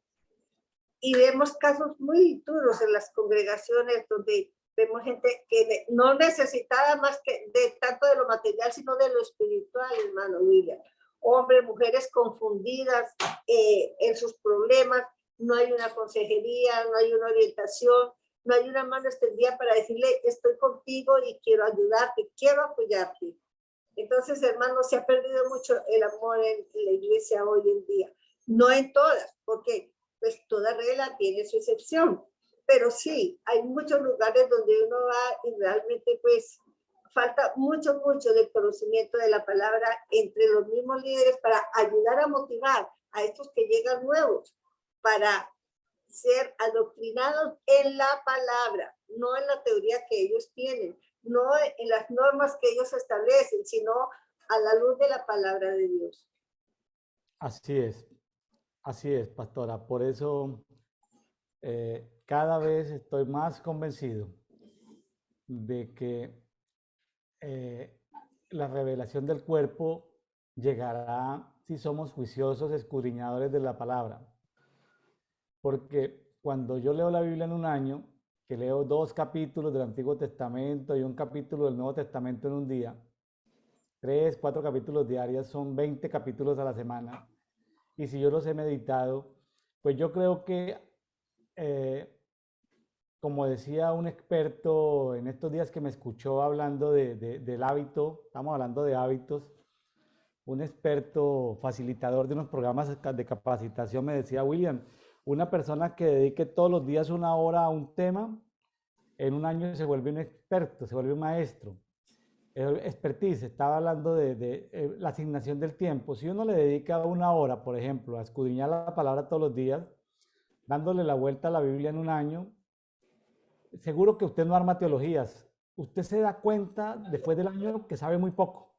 Y vemos casos muy duros en las congregaciones donde vemos gente que no necesitaba más que de tanto de lo material, sino de lo espiritual, hermano William. Hombres, mujeres confundidas en sus problemas, no hay una consejería, no hay una orientación, no hay una mano extendida para decirle, estoy contigo y quiero ayudarte, quiero apoyarte. Entonces, hermano, se ha perdido mucho el amor en la iglesia hoy en día. No en todas, porque pues toda regla tiene su excepción. Pero sí, hay muchos lugares donde uno va y realmente pues falta mucho, mucho de conocimiento de la palabra entre los mismos líderes para ayudar a motivar a estos que llegan nuevos, para ser adoctrinados en la palabra, no en la teoría que ellos tienen, no en las normas que ellos establecen, sino a la luz de la palabra de Dios. Así es, pastora. Por eso cada vez estoy más convencido de que la revelación del cuerpo llegará si somos juiciosos, escudriñadores de la palabra. Porque cuando yo leo la Biblia en un año, que leo 2 capítulos del Antiguo Testamento y un capítulo del Nuevo Testamento en un día, 3, 4 capítulos diarios, son 20 capítulos a la semana. Y si yo los he meditado, pues yo creo que, como decía un experto en estos días que me escuchó hablando del hábito, estamos hablando de hábitos, un experto facilitador de unos programas de capacitación me decía, William, una persona que dedique todos los días 1 hora a un tema, en un año se vuelve un experto, se vuelve un maestro. Expertise, estaba hablando de la asignación del tiempo. Si uno le dedica 1 hora, por ejemplo, a escudriñar la palabra todos los días, dándole la vuelta a la Biblia en un año, seguro que usted no arma teologías. Usted se da cuenta después del año que sabe muy poco.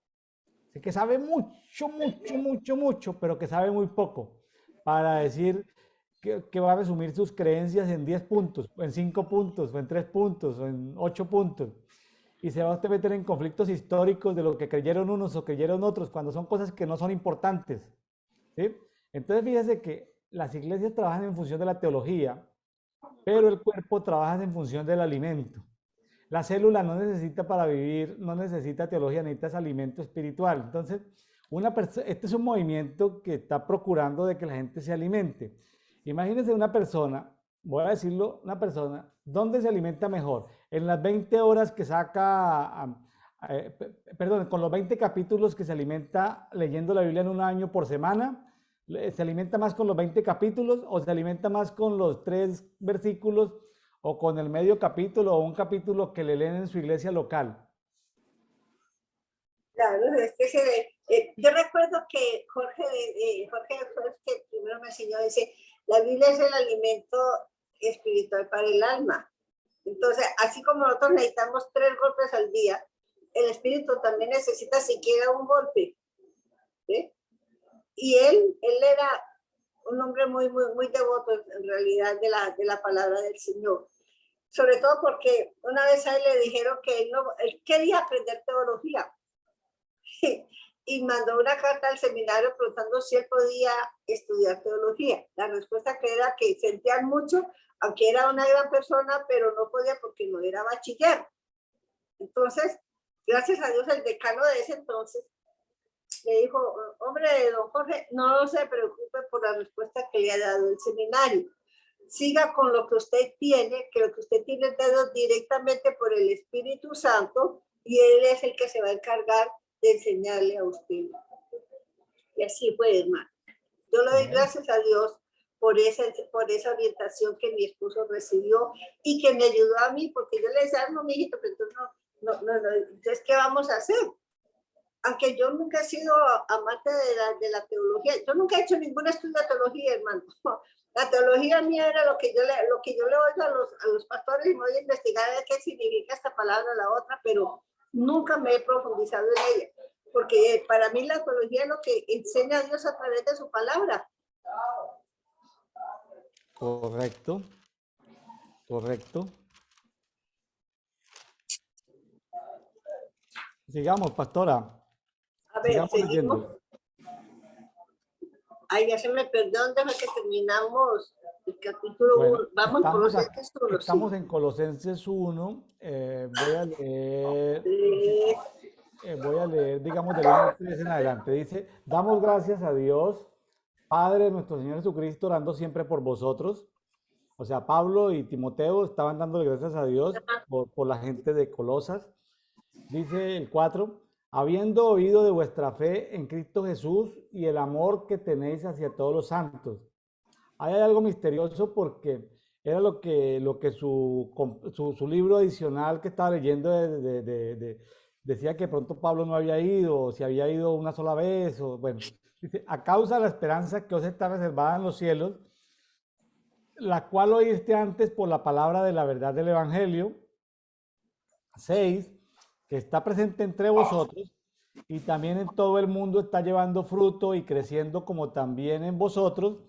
Que sabe mucho, mucho, mucho, mucho, pero que sabe muy poco. Para decir que va a resumir sus creencias en 10 puntos, o en 5 puntos, o en 3 puntos, o en 8 puntos. Y se va a usted meter en conflictos históricos de lo que creyeron unos o creyeron otros, cuando son cosas que no son importantes. ¿Sí? Entonces fíjese que las iglesias trabajan en función de la teología, pero el cuerpo trabaja en función del alimento. La célula no necesita para vivir, no necesita teología, necesita ese alimento espiritual. Entonces, este es un movimiento que está procurando de que la gente se alimente. Imagínense una persona, voy a decirlo, una persona, ¿dónde se alimenta mejor? En las 20 horas que saca, perdón, con los 20 capítulos que se alimenta leyendo la Biblia en un año por semana, ¿se alimenta más con los 20 capítulos o se alimenta más con los 3 versículos o con el medio capítulo o un capítulo que le leen en su iglesia local? Claro, es que yo recuerdo que Jorge fue el que primero me enseñó, dice, la Biblia es el alimento espiritual para el alma. Entonces, así como nosotros necesitamos 3 golpes al día, el espíritu también necesita siquiera un golpe. ¿Sí? Y él era un hombre muy, muy, muy devoto en realidad de la palabra del Señor. Sobre todo porque una vez a él le dijeron que él quería aprender teología. Y mandó una carta al seminario preguntando si él podía estudiar teología. La respuesta que era que sentían mucho, aunque era una gran persona, pero no podía porque no era bachiller. Entonces, gracias a Dios, el decano de ese entonces le dijo, hombre, don Jorge, no se preocupe por la respuesta que le ha dado el seminario. Siga con lo que usted tiene, que lo que usted tiene es dado directamente por el Espíritu Santo y él es el que se va a encargar de enseñarle a usted. Y así fue, hermano. Yo le doy gracias a Dios por esa orientación que mi esposo recibió y que me ayudó a mí, porque yo le decía, no, mijito, pero entonces, ¿qué vamos a hacer? Aunque yo nunca he sido amante de la teología, yo nunca he hecho ningún estudio de teología, hermano. La teología mía era lo que yo le oigo a los pastores y me voy a investigar qué significa esta palabra o la otra, pero nunca me he profundizado en ella, porque para mí la teología es lo que enseña a Dios a través de su palabra. Correcto, correcto. Sigamos, pastora. A ver, seguimos. Ay, ya se me perdió dónde fue que terminamos el capítulo 1. Bueno, Vamos por Colosenses 1. Estamos en Colosenses 1. Voy a leer, digamos, del 1 al 3 en adelante. Dice, damos gracias a Dios, Padre de nuestro Señor Jesucristo, orando siempre por vosotros. O sea, Pablo y Timoteo estaban dándole gracias a Dios por la gente de Colosas. Dice el 4, habiendo oído de vuestra fe en Cristo Jesús y el amor que tenéis hacia todos los santos, Ahí hay algo misterioso porque era lo que su libro adicional que estaba leyendo decía que pronto Pablo no había ido, o si había ido una sola vez, o bueno, dice, a causa de la esperanza que os está reservada en los cielos, la cual oíste antes por la palabra de la verdad del Evangelio. 6, que está presente entre vosotros y también en todo el mundo está llevando fruto y creciendo como también en vosotros,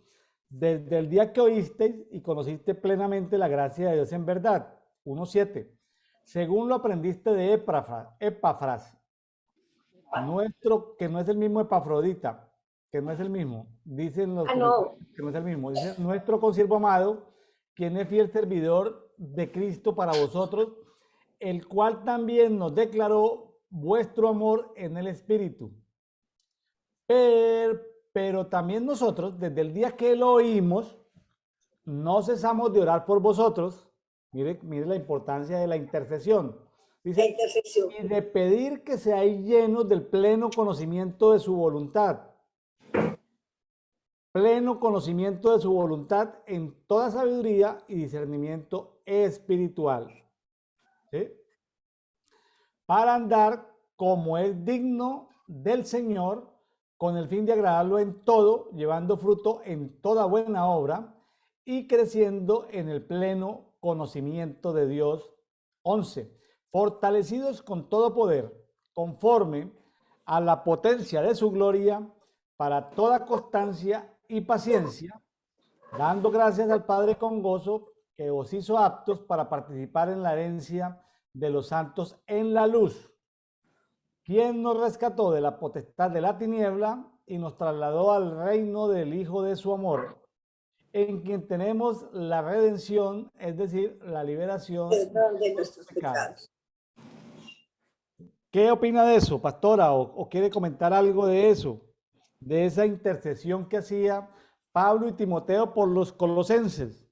desde el día que oísteis y conociste plenamente la gracia de Dios en verdad. 1:7. Según lo aprendiste de Epafras, nuestro, que no es el mismo Epafrodita, que no es el mismo, dicen los No, que no es el mismo, dice nuestro consiervo amado, quien es fiel servidor de Cristo para vosotros, el cual también nos declaró vuestro amor en el Espíritu. Pero, pero también nosotros, desde el día que lo oímos, no cesamos de orar por vosotros. Mire, mire la importancia de la intercesión. la Dice, intercesión. y de pedir que seáis llenos del pleno conocimiento de su voluntad. Pleno conocimiento de su voluntad en toda sabiduría y discernimiento espiritual. ¿Sí? Para andar como es digno del Señor, con el fin de agradarlo en todo, llevando fruto en toda buena obra y creciendo en el pleno conocimiento de Dios. 11. Fortalecidos con todo poder, conforme a la potencia de su gloria, para toda constancia y paciencia, dando gracias al Padre con gozo, que os hizo aptos para participar en la herencia de los santos en la luz, quien nos rescató de la potestad de la tiniebla y nos trasladó al reino del Hijo de su amor, en quien tenemos la redención, es decir, la liberación Perdón de de los nuestros pecados. pecados. ¿Qué opina de eso, pastora? ¿O quiere comentar algo de eso? De esa intercesión que hacía Pablo y Timoteo por los colosenses.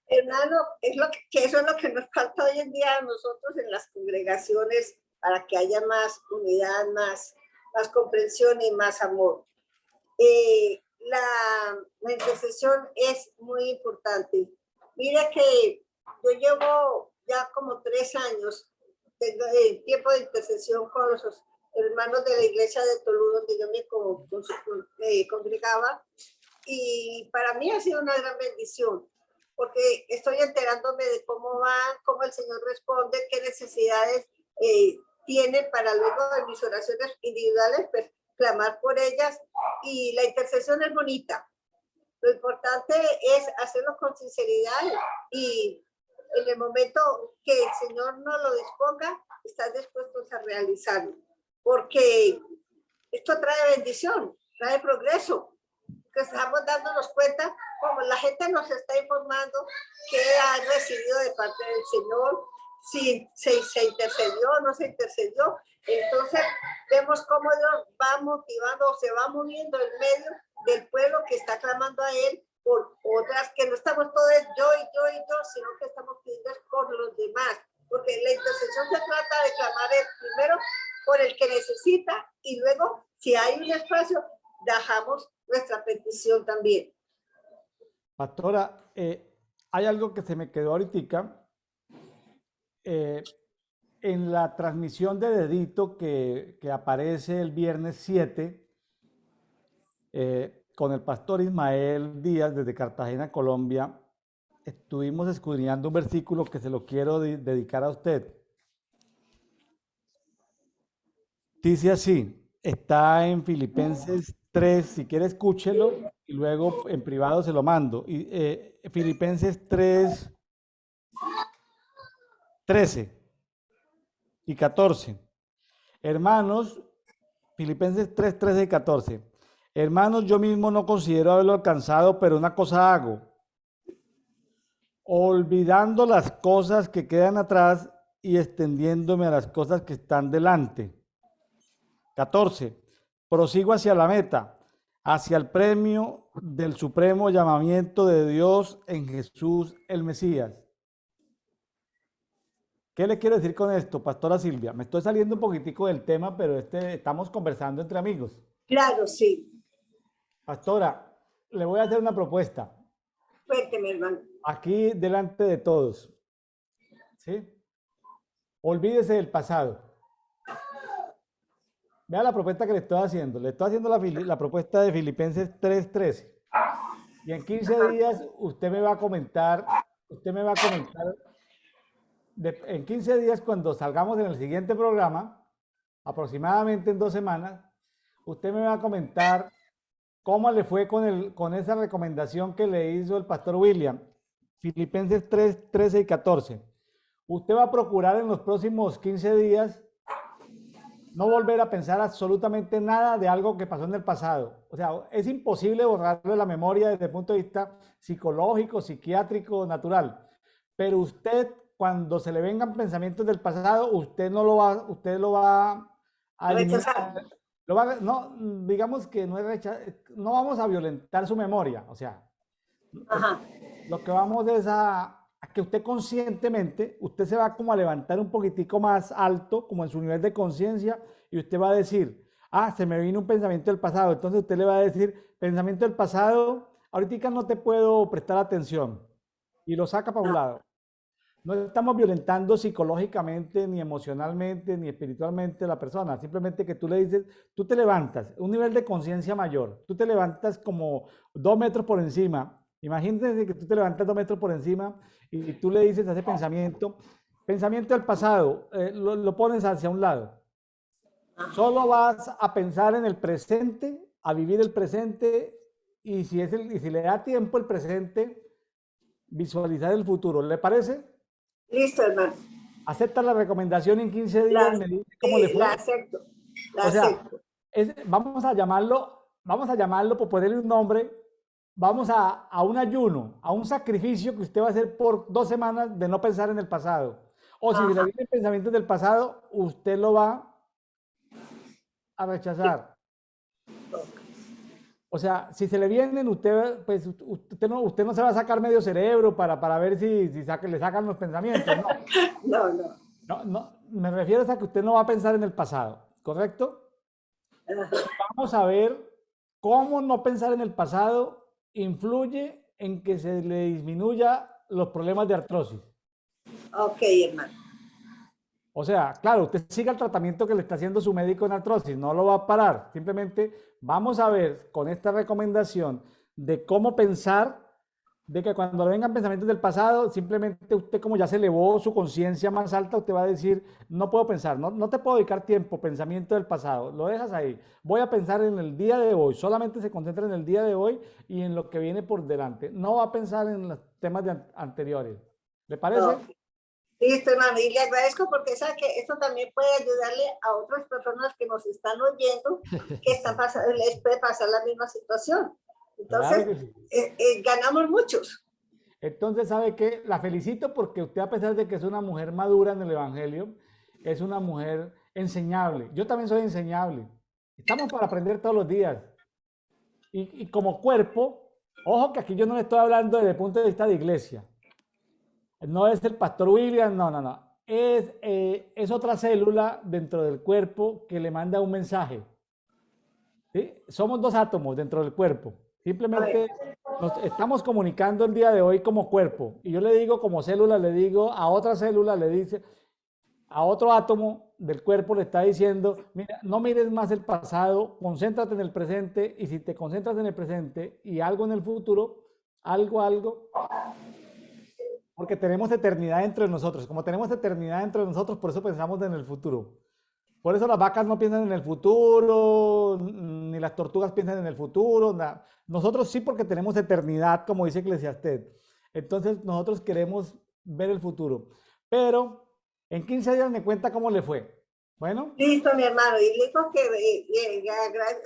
Hermano, es que eso es lo que nos falta hoy en día a nosotros en las congregaciones para que haya más unidad, más comprensión y más amor. La intercesión es muy importante. Mira que yo llevo ya como 3 años de tiempo de intercesión con los hermanos de la iglesia de Tolú, donde yo me congregaba, y para mí ha sido una gran bendición, porque estoy enterándome de cómo van, cómo el Señor responde, qué necesidades tiene para luego en mis oraciones individuales, pues, clamar por ellas, y la intercesión es bonita. Lo importante es hacerlo con sinceridad y en el momento que el Señor nos lo disponga, estar dispuestos a realizarlo, porque esto trae bendición, trae progreso, que estamos dándonos cuenta, como la gente nos está informando que ha recibido de parte del Señor, si se intercedió o no se intercedió. Entonces vemos cómo Dios va motivando, se va moviendo en medio del pueblo que está clamando a Él por otras, que no estamos todos yo, sino que estamos pidiendo por los demás, porque la intercesión se trata de clamar primero por el que necesita y luego, si hay un espacio, dejamos nuestra petición también. Pastora, hay algo que se me quedó ahorita. En la transmisión de Dedito que aparece el viernes 7, con el pastor Ismael Díaz desde Cartagena, Colombia, estuvimos escudriñando un versículo que se lo quiero dedicar a usted. Dice así, está en Filipenses 3, si quiere escúchelo y luego en privado se lo mando. Y, Filipenses 3, 13 y 14. Hermanos, Filipenses 3, 13 y 14. Hermanos, yo mismo no considero haberlo alcanzado, pero una cosa hago, olvidando las cosas que quedan atrás y extendiéndome a las cosas que están delante. 14. Prosigo hacia la meta, hacia el premio del supremo llamamiento de Dios en Jesús el Mesías. ¿Qué le quiero decir con esto, pastora Silvia? Me estoy saliendo un poquitico del tema, pero estamos conversando entre amigos. Claro, sí. Pastora, le voy a hacer una propuesta. Cuénteme, hermano. Aquí delante de todos. ¿Sí? Olvídese del pasado. Vea la propuesta que le estoy haciendo. Le estoy haciendo la propuesta de Filipenses 3:13. Y en 15 días usted me va a comentar, en 15 días cuando salgamos en el siguiente programa, aproximadamente en 2 semanas, usted me va a comentar cómo le fue con esa recomendación que le hizo el pastor William. Filipenses 3:13 y 14. Usted va a procurar en los próximos 15 días no volver a pensar absolutamente nada de algo que pasó en el pasado. O sea, es imposible borrarle la memoria desde el punto de vista psicológico, psiquiátrico, natural. Pero usted, cuando se le vengan pensamientos del pasado, usted lo va a Rechazar. eliminar. No, digamos que no vamos a violentar su memoria. O sea, Ajá. lo que vamos es a que usted conscientemente, usted se va como a levantar un poquitico más alto, como en su nivel de conciencia, y usted va a decir, se me vino un pensamiento del pasado. Entonces usted le va a decir, pensamiento del pasado, ahorita no te puedo prestar atención. Y lo saca para un lado. No estamos violentando psicológicamente, ni emocionalmente, ni espiritualmente a la persona. Simplemente que tú le dices, tú te levantas, un nivel de conciencia mayor. Tú te levantas como 2 metros por encima. Imagínate que tú te levantas 2 metros por encima y tú le dices a ese pensamiento del pasado, lo pones hacia un lado. Solo vas a pensar en el presente, a vivir el presente y si le da tiempo el presente, visualizar el futuro. ¿Le parece? Listo, hermano. Acepta la recomendación en 15 días, me dice cómo le Sí, fue. la acepto. La O sea, acepto. vamos a llamarlo por ponerle un nombre, vamos a un ayuno, a un sacrificio que usted va a hacer por 2 semanas de no pensar en el pasado. O si se le Ajá. vienen pensamientos del pasado, usted lo va a rechazar. O sea, si se le vienen, pues usted no se va a sacar medio cerebro para ver si le sacan los pensamientos. No, No, no. no, no, me refiero a que usted no va a pensar en el pasado, ¿correcto? Ajá. Vamos a ver cómo no pensar en el pasado influye en que se le disminuya los problemas de artrosis. Ok, hermano. O sea, claro, usted siga el tratamiento que le está haciendo su médico en artrosis, no lo va a parar. Simplemente vamos a ver con esta recomendación de cómo pensar, de que cuando le vengan pensamientos del pasado, simplemente usted como ya se elevó su conciencia más alta, usted va a decir, no puedo pensar, no te puedo dedicar tiempo, pensamiento del pasado, lo dejas ahí. Voy a pensar en el día de hoy, solamente se concentra en el día de hoy y en lo que viene por delante. No va a pensar en los temas anteriores. ¿Le parece? Ok. Listo, hermano. Y le agradezco porque sabe que esto también puede ayudarle a otras personas que nos están oyendo, que están pasando, les puede pasar la misma situación. Claro Entonces, que sí. ganamos muchos. Entonces, ¿sabe qué? La felicito porque usted, a pesar de que es una mujer madura en el Evangelio, es una mujer enseñable. Yo también soy enseñable. Estamos para aprender todos los días. Y como cuerpo, ojo que aquí yo no le estoy hablando desde el punto de vista de iglesia. No es el pastor William, no. Es otra célula dentro del cuerpo que le manda un mensaje. ¿Sí? Somos 2 átomos dentro del cuerpo. A ver. Simplemente nos estamos comunicando el día de hoy como cuerpo. Y yo le digo como célula, le digo a otra célula, le dice a otro átomo del cuerpo, le está diciendo, mira, no mires más el pasado, concéntrate en el presente. Y si te concentras en el presente y algo en el futuro, algo, porque tenemos eternidad entre nosotros. Como tenemos eternidad entre nosotros, por eso pensamos en el futuro. Por eso las vacas no piensan en el futuro, ni las tortugas piensan en el futuro. Nosotros sí, porque tenemos eternidad, como dice Eclesiastés. Entonces nosotros queremos ver el futuro. Pero en 15 días me cuenta cómo le fue. Bueno, Listo, mi hermano. Y digo que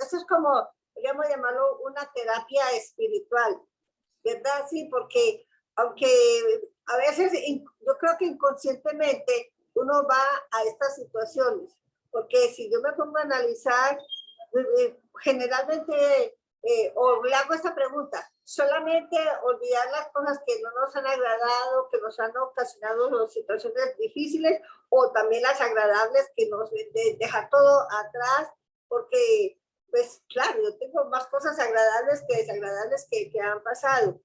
eso es como, podríamos llamarlo una terapia espiritual, ¿verdad? Sí, porque aunque a veces yo creo que inconscientemente uno va a estas situaciones, porque si yo me pongo a analizar, generalmente, o le hago esta pregunta, solamente olvidar las cosas que no nos han agradado, que nos han ocasionado situaciones difíciles, o también las agradables, que nos dejar todo atrás, porque pues claro, yo tengo más cosas agradables que desagradables que han pasado,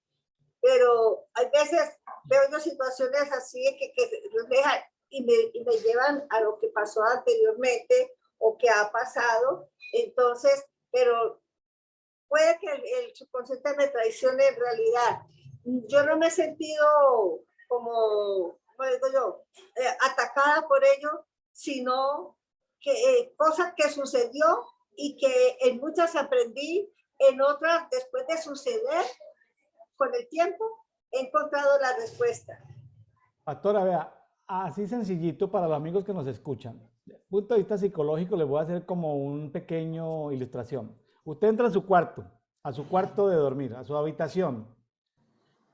pero hay veces veo yo situaciones así que reflejan y me llevan a lo que pasó anteriormente o que ha pasado, entonces, pero puede que el subconsciente me traicione en realidad. Yo no me he sentido como digo yo, atacada por ello, sino que cosa que sucedió y que en muchas aprendí, en otras, después de suceder, con el tiempo, he encontrado la respuesta. Pastora, vea, así sencillito para los amigos que nos escuchan. Desde el punto de vista psicológico, les voy a hacer como un pequeño ilustración. Usted entra a su cuarto de dormir, a su habitación.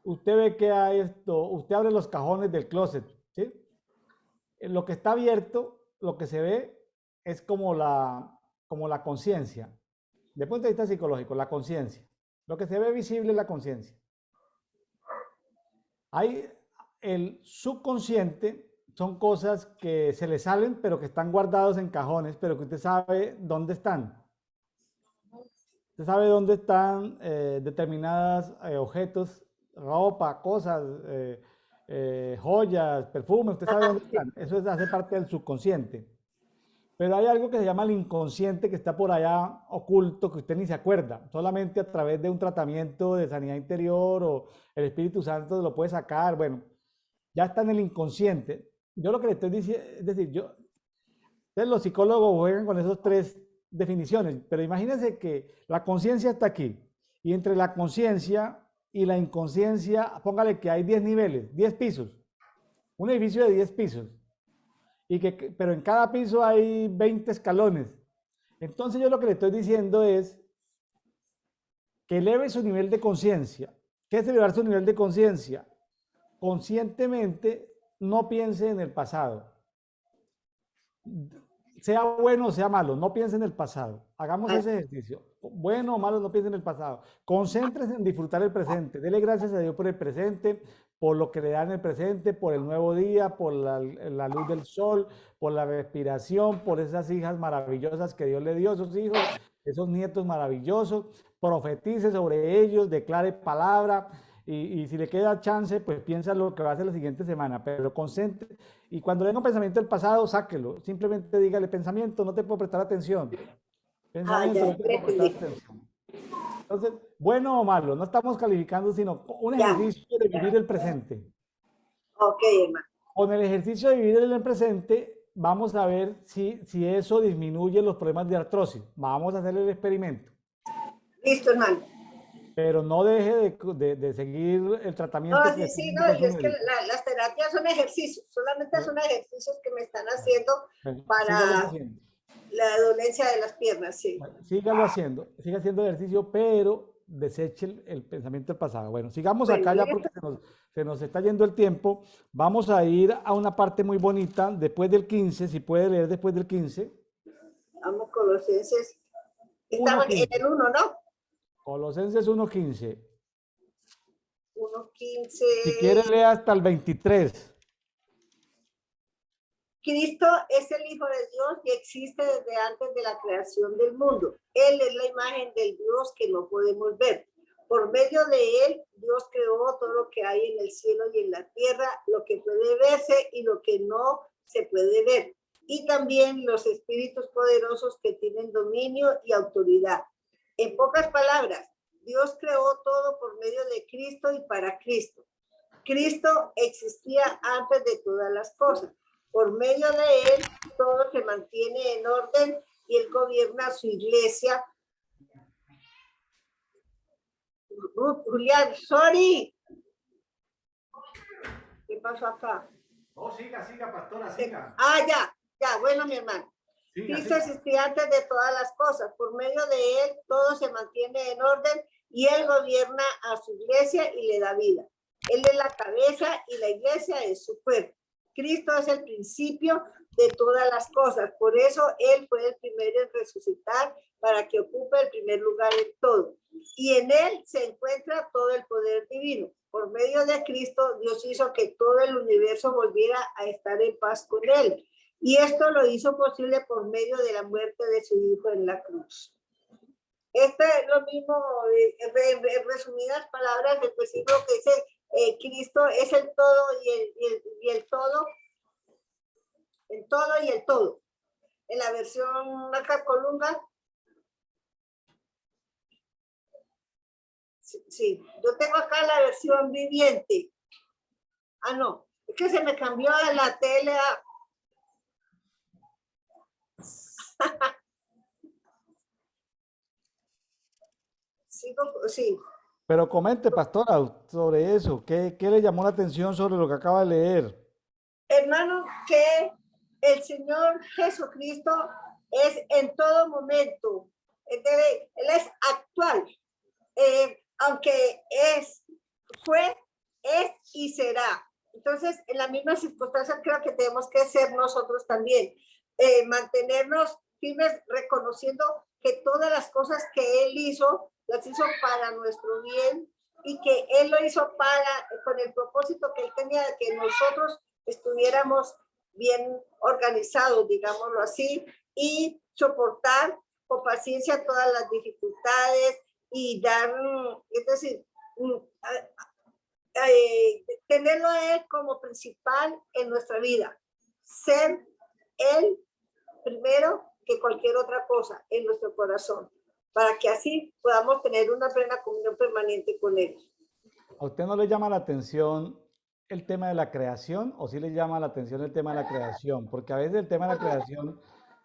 Usted ve que hay esto, usted abre los cajones del closet, ¿sí? Lo que está abierto, lo que se ve es como la conciencia. Desde el punto de vista psicológico, la conciencia. Lo que se ve visible es la conciencia. Hay el subconsciente, son cosas que se le salen, pero que están guardados en cajones, pero que usted sabe dónde están. Usted sabe dónde están determinados objetos, ropa, cosas, joyas, perfumes, usted sabe dónde están. Eso hace parte del subconsciente. Pero hay algo que se llama el inconsciente que está por allá oculto, que usted ni se acuerda. Solamente a través de un tratamiento de sanidad interior o el Espíritu Santo lo puede sacar. Bueno, ya está en el inconsciente. Yo lo que le estoy diciendo, es decir, ustedes los psicólogos juegan con esas tres definiciones, pero imagínense que la conciencia está aquí y entre la conciencia y la inconsciencia, póngale que hay 10 niveles, 10 pisos, un edificio de 10 pisos, pero en cada piso hay 20 escalones. Entonces yo lo que le estoy diciendo es que eleve su nivel de conciencia. ¿Qué es elevar su nivel de conciencia? Conscientemente no piense en el pasado. Sea bueno o sea malo, no piense en el pasado. Hagamos ese ejercicio. Bueno o malo, no piense en el pasado. Concéntrese en disfrutar el presente. Dele gracias a Dios por el presente, por lo que le da en el presente, por el nuevo día, por la luz del sol, por la respiración, por esas hijas maravillosas que Dios le dio, esos hijos, esos nietos maravillosos. Profetice sobre ellos, declare palabra. Y si le queda chance, pues piensa lo que va a hacer la siguiente semana, pero concentre. Y cuando venga un pensamiento del pasado, sáquelo. Simplemente dígale, pensamiento, no te puedo prestar atención. Pensamiento, no te puedo prestar atención. Entonces, bueno o malo, no estamos calificando, sino un ejercicio de vivir el presente. Ok, hermano. Con el ejercicio de vivir el presente, vamos a ver si eso disminuye los problemas de artrosis. Vamos a hacer el experimento. Listo, hermano. Pero no deje de seguir el tratamiento. No, sí, no, es que las terapias son ejercicios, solamente son ejercicios que me están haciendo para la dolencia de las piernas, sí. Bueno, sígalo haciendo, siga haciendo ejercicio, pero deseche el pensamiento del pasado. Bueno, sigamos acá ya porque se nos está yendo el tiempo. Vamos a ir a una parte muy bonita, después del 15, si puede leer después del 15. Vamos, Colosenses. Estamos en el 1, ¿no? Colosenses 1:15. 1:15. Si quiere, lea hasta el 23. Cristo es el Hijo de Dios y existe desde antes de la creación del mundo. Él es la imagen del Dios que no podemos ver. Por medio de él, Dios creó todo lo que hay en el cielo y en la tierra, lo que puede verse y lo que no se puede ver. Y también los espíritus poderosos que tienen dominio y autoridad. En pocas palabras, Dios creó todo por medio de Cristo y para Cristo. Cristo existía antes de todas las cosas. Por medio de él, todo se mantiene en orden y él gobierna su iglesia. Julián, sorry. ¿Qué pasó acá? Oh, siga, pastora, siga. Ya, bueno, mi hermano. Cristo existía antes de todas las cosas. Por medio de él, todo se mantiene en orden y él gobierna a su iglesia y le da vida. Él es la cabeza y la iglesia es su cuerpo. Cristo es el principio de todas las cosas. Por eso él fue el primero en resucitar para que ocupe el primer lugar en todo. Y en él se encuentra todo el poder divino. Por medio de Cristo, Dios hizo que todo el universo volviera a estar en paz con él. Y esto lo hizo posible por medio de la muerte de su Hijo en la cruz. Esto es lo mismo, en resumidas palabras, del versículo que dice, Cristo es el todo y el todo, el todo y el todo. En la versión Marca Colunga, sí, yo tengo acá la versión viviente. Ah, no, es que se me cambió a la tele. Sí. Pero comente, pastora, sobre eso. ¿Qué le llamó la atención sobre lo que acaba de leer? Hermano, que el Señor Jesucristo es en todo momento. Él es actual. Aunque fue, es y será. Entonces, en la misma circunstancia creo que tenemos que ser nosotros también. Mantenernos firmes reconociendo que todas las cosas que Él hizo, las hizo para nuestro bien y que Él lo hizo con el propósito que Él tenía de que nosotros estuviéramos bien organizados, digámoslo así, y soportar con paciencia todas las dificultades y dar, es decir, tenerlo a Él como principal en nuestra vida, ser Él primero que cualquier otra cosa en nuestro corazón, para que así podamos tener una plena comunión permanente con Él. ¿A usted no le llama la atención el tema de la creación o sí le llama la atención el tema de la creación? Porque a veces el tema de la creación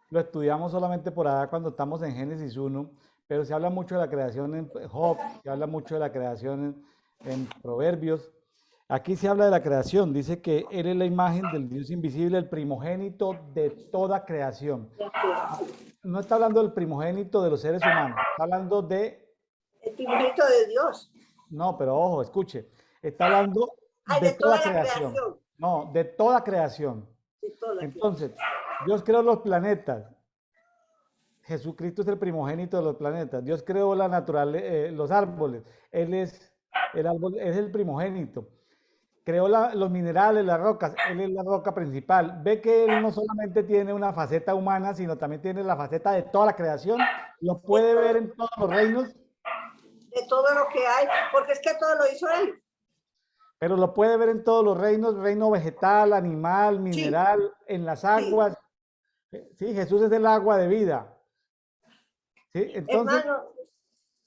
lo estudiamos solamente por allá cuando estamos en Génesis 1, pero se habla mucho de la creación en Job, se habla mucho de la creación en Proverbios. Aquí se habla de la creación, dice que Él es la imagen del Dios invisible, el primogénito de toda creación. No está hablando del primogénito de los seres humanos, está hablando de... El primogénito de Dios. No, pero ojo, escuche, está hablando de De toda toda la creación. creación. No, de toda creación. De toda Entonces, Dios creó los planetas. Jesucristo es el primogénito de los planetas. Dios creó la naturaleza, los árboles. Él es el árbol, es el primogénito. Creó los minerales, las rocas. Él es la roca principal. Ve que él no solamente tiene una faceta humana, sino también tiene la faceta de toda la creación. Lo puede ver en todos los reinos. De todo lo que hay, porque es que todo lo hizo Él. Pero lo puede ver en todos los reinos, reino vegetal, animal, mineral, sí, en las aguas. Sí, Jesús es el agua de vida. ¿Sí? Entonces, hermano,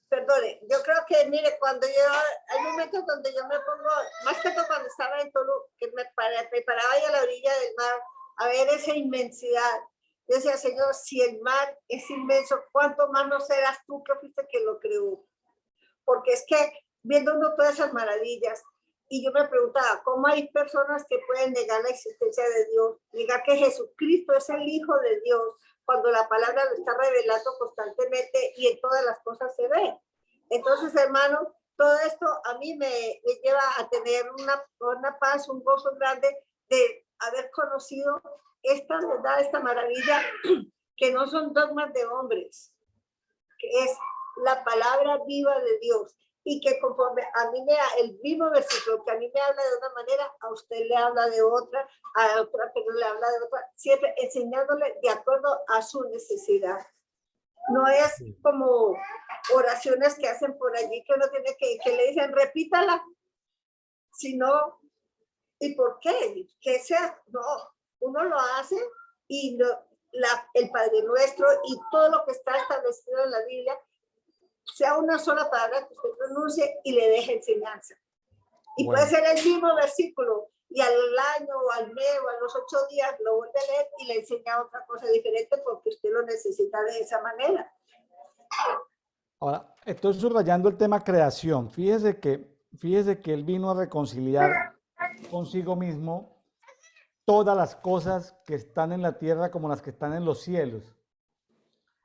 perdone, yo creo que, mire, cuando hay momentos donde yo me pongo, más que todo cuando estaba en Toluca, que me preparaba ahí a la orilla del mar, a ver esa inmensidad. Yo decía, Señor, si el mar es inmenso, ¿cuánto más no serás tú que fuiste que lo creó? Porque es que viendo uno todas esas maravillas, y yo me preguntaba, ¿cómo hay personas que pueden negar la existencia de Dios? Negar que Jesucristo es el Hijo de Dios, cuando la palabra lo está revelando constantemente y en todas las cosas se ve. Entonces, hermano, todo esto a mí me lleva a tener una paz, un gozo grande de haber conocido esta verdad, esta maravilla, que no son dogmas de hombres, que es la palabra viva de Dios, y que conforme a mí el mismo versículo que a mí me habla de una manera, a usted le habla de otra, a otra pero le habla de otra, siempre enseñándole de acuerdo a su necesidad. No es como oraciones que hacen por allí que uno tiene que le dicen repítala, sino, ¿y por qué? Que sea, no, uno lo hace y el Padre Nuestro y todo lo que está establecido en la Biblia sea una sola palabra que usted pronuncie y le deje enseñanza. Y bueno, puede ser el mismo versículo y al año o al mes o a los 8 días lo vuelve a leer y le enseña otra cosa diferente porque usted lo necesita de esa manera. Ahora, estoy subrayando el tema creación. Fíjese que él vino a reconciliar consigo mismo todas las cosas que están en la tierra como las que están en los cielos,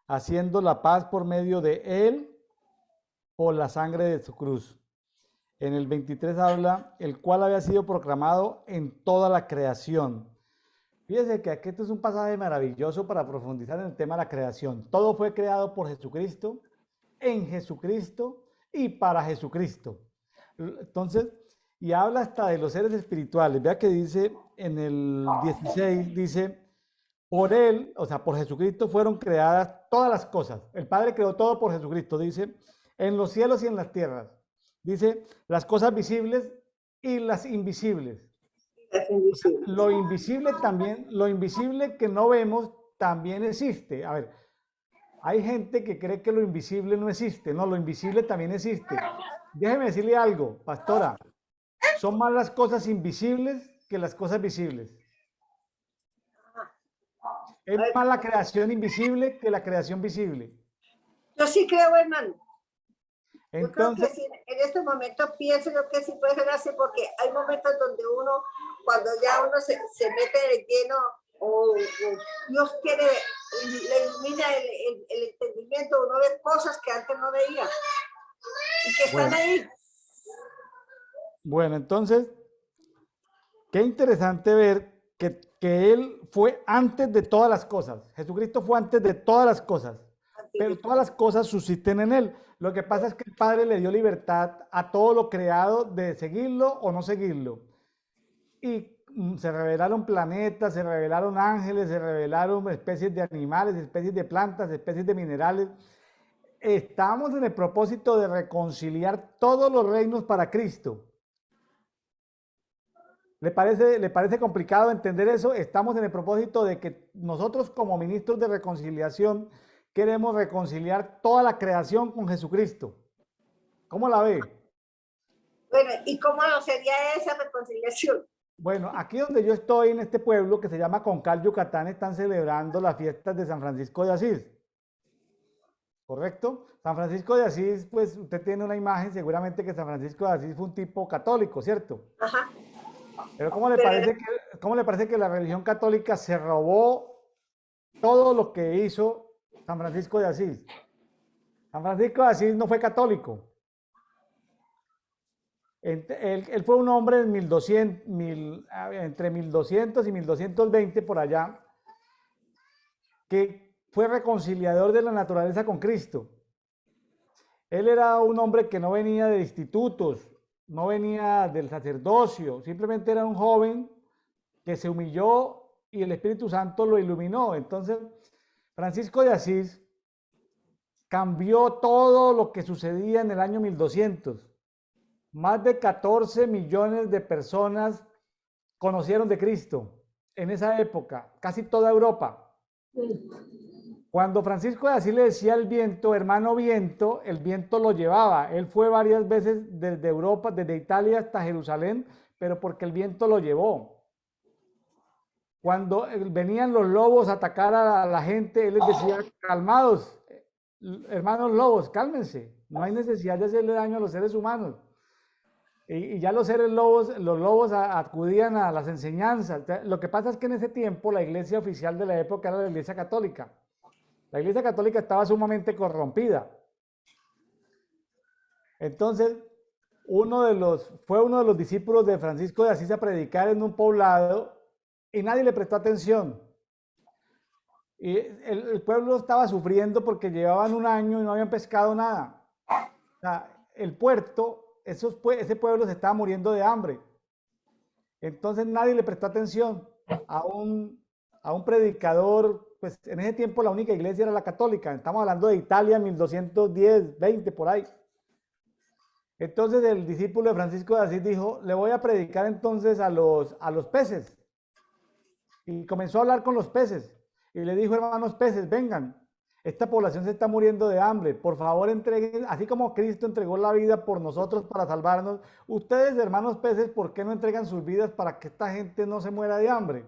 haciendo la paz por medio de él, por la sangre de su cruz. En el 23 habla, el cual había sido proclamado en toda la creación. Fíjese que aquí este es un pasaje maravilloso para profundizar en el tema de la creación. Todo fue creado por Jesucristo, en Jesucristo y para Jesucristo. Entonces, y habla hasta de los seres espirituales. Vea que dice en el 16, dice, por él, o sea, por Jesucristo fueron creadas todas las cosas. El Padre creó todo por Jesucristo, dice, en los cielos y en las tierras. Dice, las cosas visibles y las invisibles. Las O sea, invisibles. lo invisible también, lo invisible que no vemos también existe. A ver, hay gente que cree que lo invisible no existe. No, lo invisible también existe. Déjeme decirle algo, pastora. Son más las cosas invisibles que las cosas visibles. Es A ver, más la creación invisible que la creación visible. yo sí creo, hermano. Yo creo que Entonces, sí, en este momento pienso yo que sí puede ser así, porque hay momentos donde uno, cuando ya uno se mete de lleno, o Dios quiere, le ilumina el entendimiento, uno ve cosas que antes no veía y que están bueno, ahí. bueno, entonces, qué interesante ver que Él fue antes de todas las cosas. Jesucristo fue antes de todas las cosas, Antes pero de todas las todo. cosas subsisten en Él. Lo que pasa es que el Padre le dio libertad a todo lo creado de seguirlo o no seguirlo. Y se revelaron planetas, se revelaron ángeles, se revelaron especies de animales, especies de plantas, especies de minerales. Estamos en el propósito de reconciliar todos los reinos para Cristo. Le parece complicado entender eso? Estamos en el propósito de que nosotros como ministros de reconciliación queremos reconciliar toda la creación con Jesucristo. ¿Cómo la ve? Bueno, ¿y cómo sería esa reconciliación? Bueno, aquí donde yo estoy, en este pueblo que se llama Concal, Yucatán, están celebrando las fiestas de San Francisco de Asís. ¿Correcto? San Francisco de Asís, pues usted tiene una imagen, seguramente que San Francisco de Asís fue un tipo católico, ¿cierto? Ajá. Pero Pero cómo le parece que la religión católica se robó todo lo que hizo San Francisco de Asís? San Francisco de Asís no fue católico. Él fue un hombre en 1200, entre 1200 y 1220 por allá, que fue reconciliador de la naturaleza con Cristo. Él era un hombre que no venía de institutos, no venía del sacerdocio, simplemente era un joven que se humilló y el Espíritu Santo lo iluminó. Entonces, Francisco de Asís cambió todo lo que sucedía en el año 1200. Más de 14 millones de personas conocieron de Cristo en esa época, casi toda Europa. Cuando Francisco de Asís le decía al viento, hermano viento, el viento lo llevaba. Él fue varias veces desde Europa, desde Italia hasta Jerusalén, pero porque el viento lo llevó. Cuando venían los lobos a atacar a la gente, él les decía, calmados, hermanos lobos, cálmense. No hay necesidad de hacerle daño a los seres humanos. Y ya los lobos acudían a las enseñanzas. Lo que pasa es que en ese tiempo la iglesia oficial de la época era la iglesia católica. La iglesia católica estaba sumamente corrompida. Entonces, fue uno de los discípulos de Francisco de Asís a predicar en un poblado y nadie le prestó atención. Y el pueblo estaba sufriendo porque llevaban un año y no habían pescado nada. O sea, el puerto, ese pueblo se estaba muriendo de hambre. Entonces nadie le prestó atención a un predicador, pues en ese tiempo la única iglesia era la católica, estamos hablando de Italia, 1210, 20 por ahí. Entonces el discípulo de Francisco de Asís dijo, le voy a predicar entonces a los peces. Y comenzó a hablar con los peces. Y le dijo, hermanos peces, vengan, esta población se está muriendo de hambre, por favor entreguen, así como Cristo entregó la vida por nosotros para salvarnos, ustedes hermanos peces, ¿por qué no entregan sus vidas para que esta gente no se muera de hambre?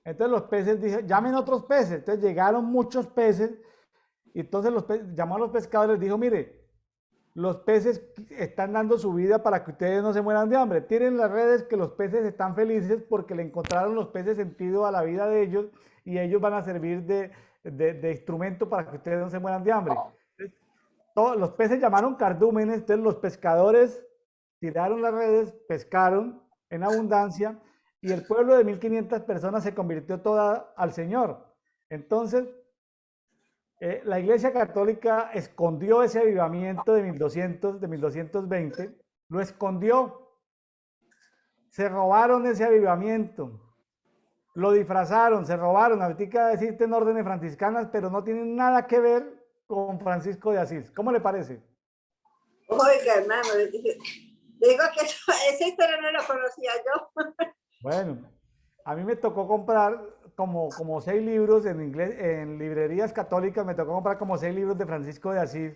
Entonces los peces dijeron, llamen otros peces. Entonces llegaron muchos peces y entonces llamó a los pescadores y dijo, mire, los peces están dando su vida para que ustedes no se mueran de hambre. Tiren las redes que los peces están felices porque le encontraron los peces sentido a la vida de ellos y ellos van a servir de instrumento para que ustedes no se mueran de hambre. Entonces, los peces llamaron cardúmenes, entonces los pescadores tiraron las redes, pescaron en abundancia y el pueblo de 1500 personas se convirtió toda al Señor. Entonces, la Iglesia Católica escondió ese avivamiento de 1200, de 1220, lo escondió. Se robaron ese avivamiento. lo disfrazaron, se robaron. Ahorita existen órdenes franciscanas, pero no tienen nada que ver con Francisco de Asís. ¿Cómo le parece? Oiga, hermano, le digo que esa historia no la conocía yo. Bueno, a mí me tocó comprar como 6 libros en inglés, en librerías católicas, me tocó comprar como 6 libros de Francisco de Asís.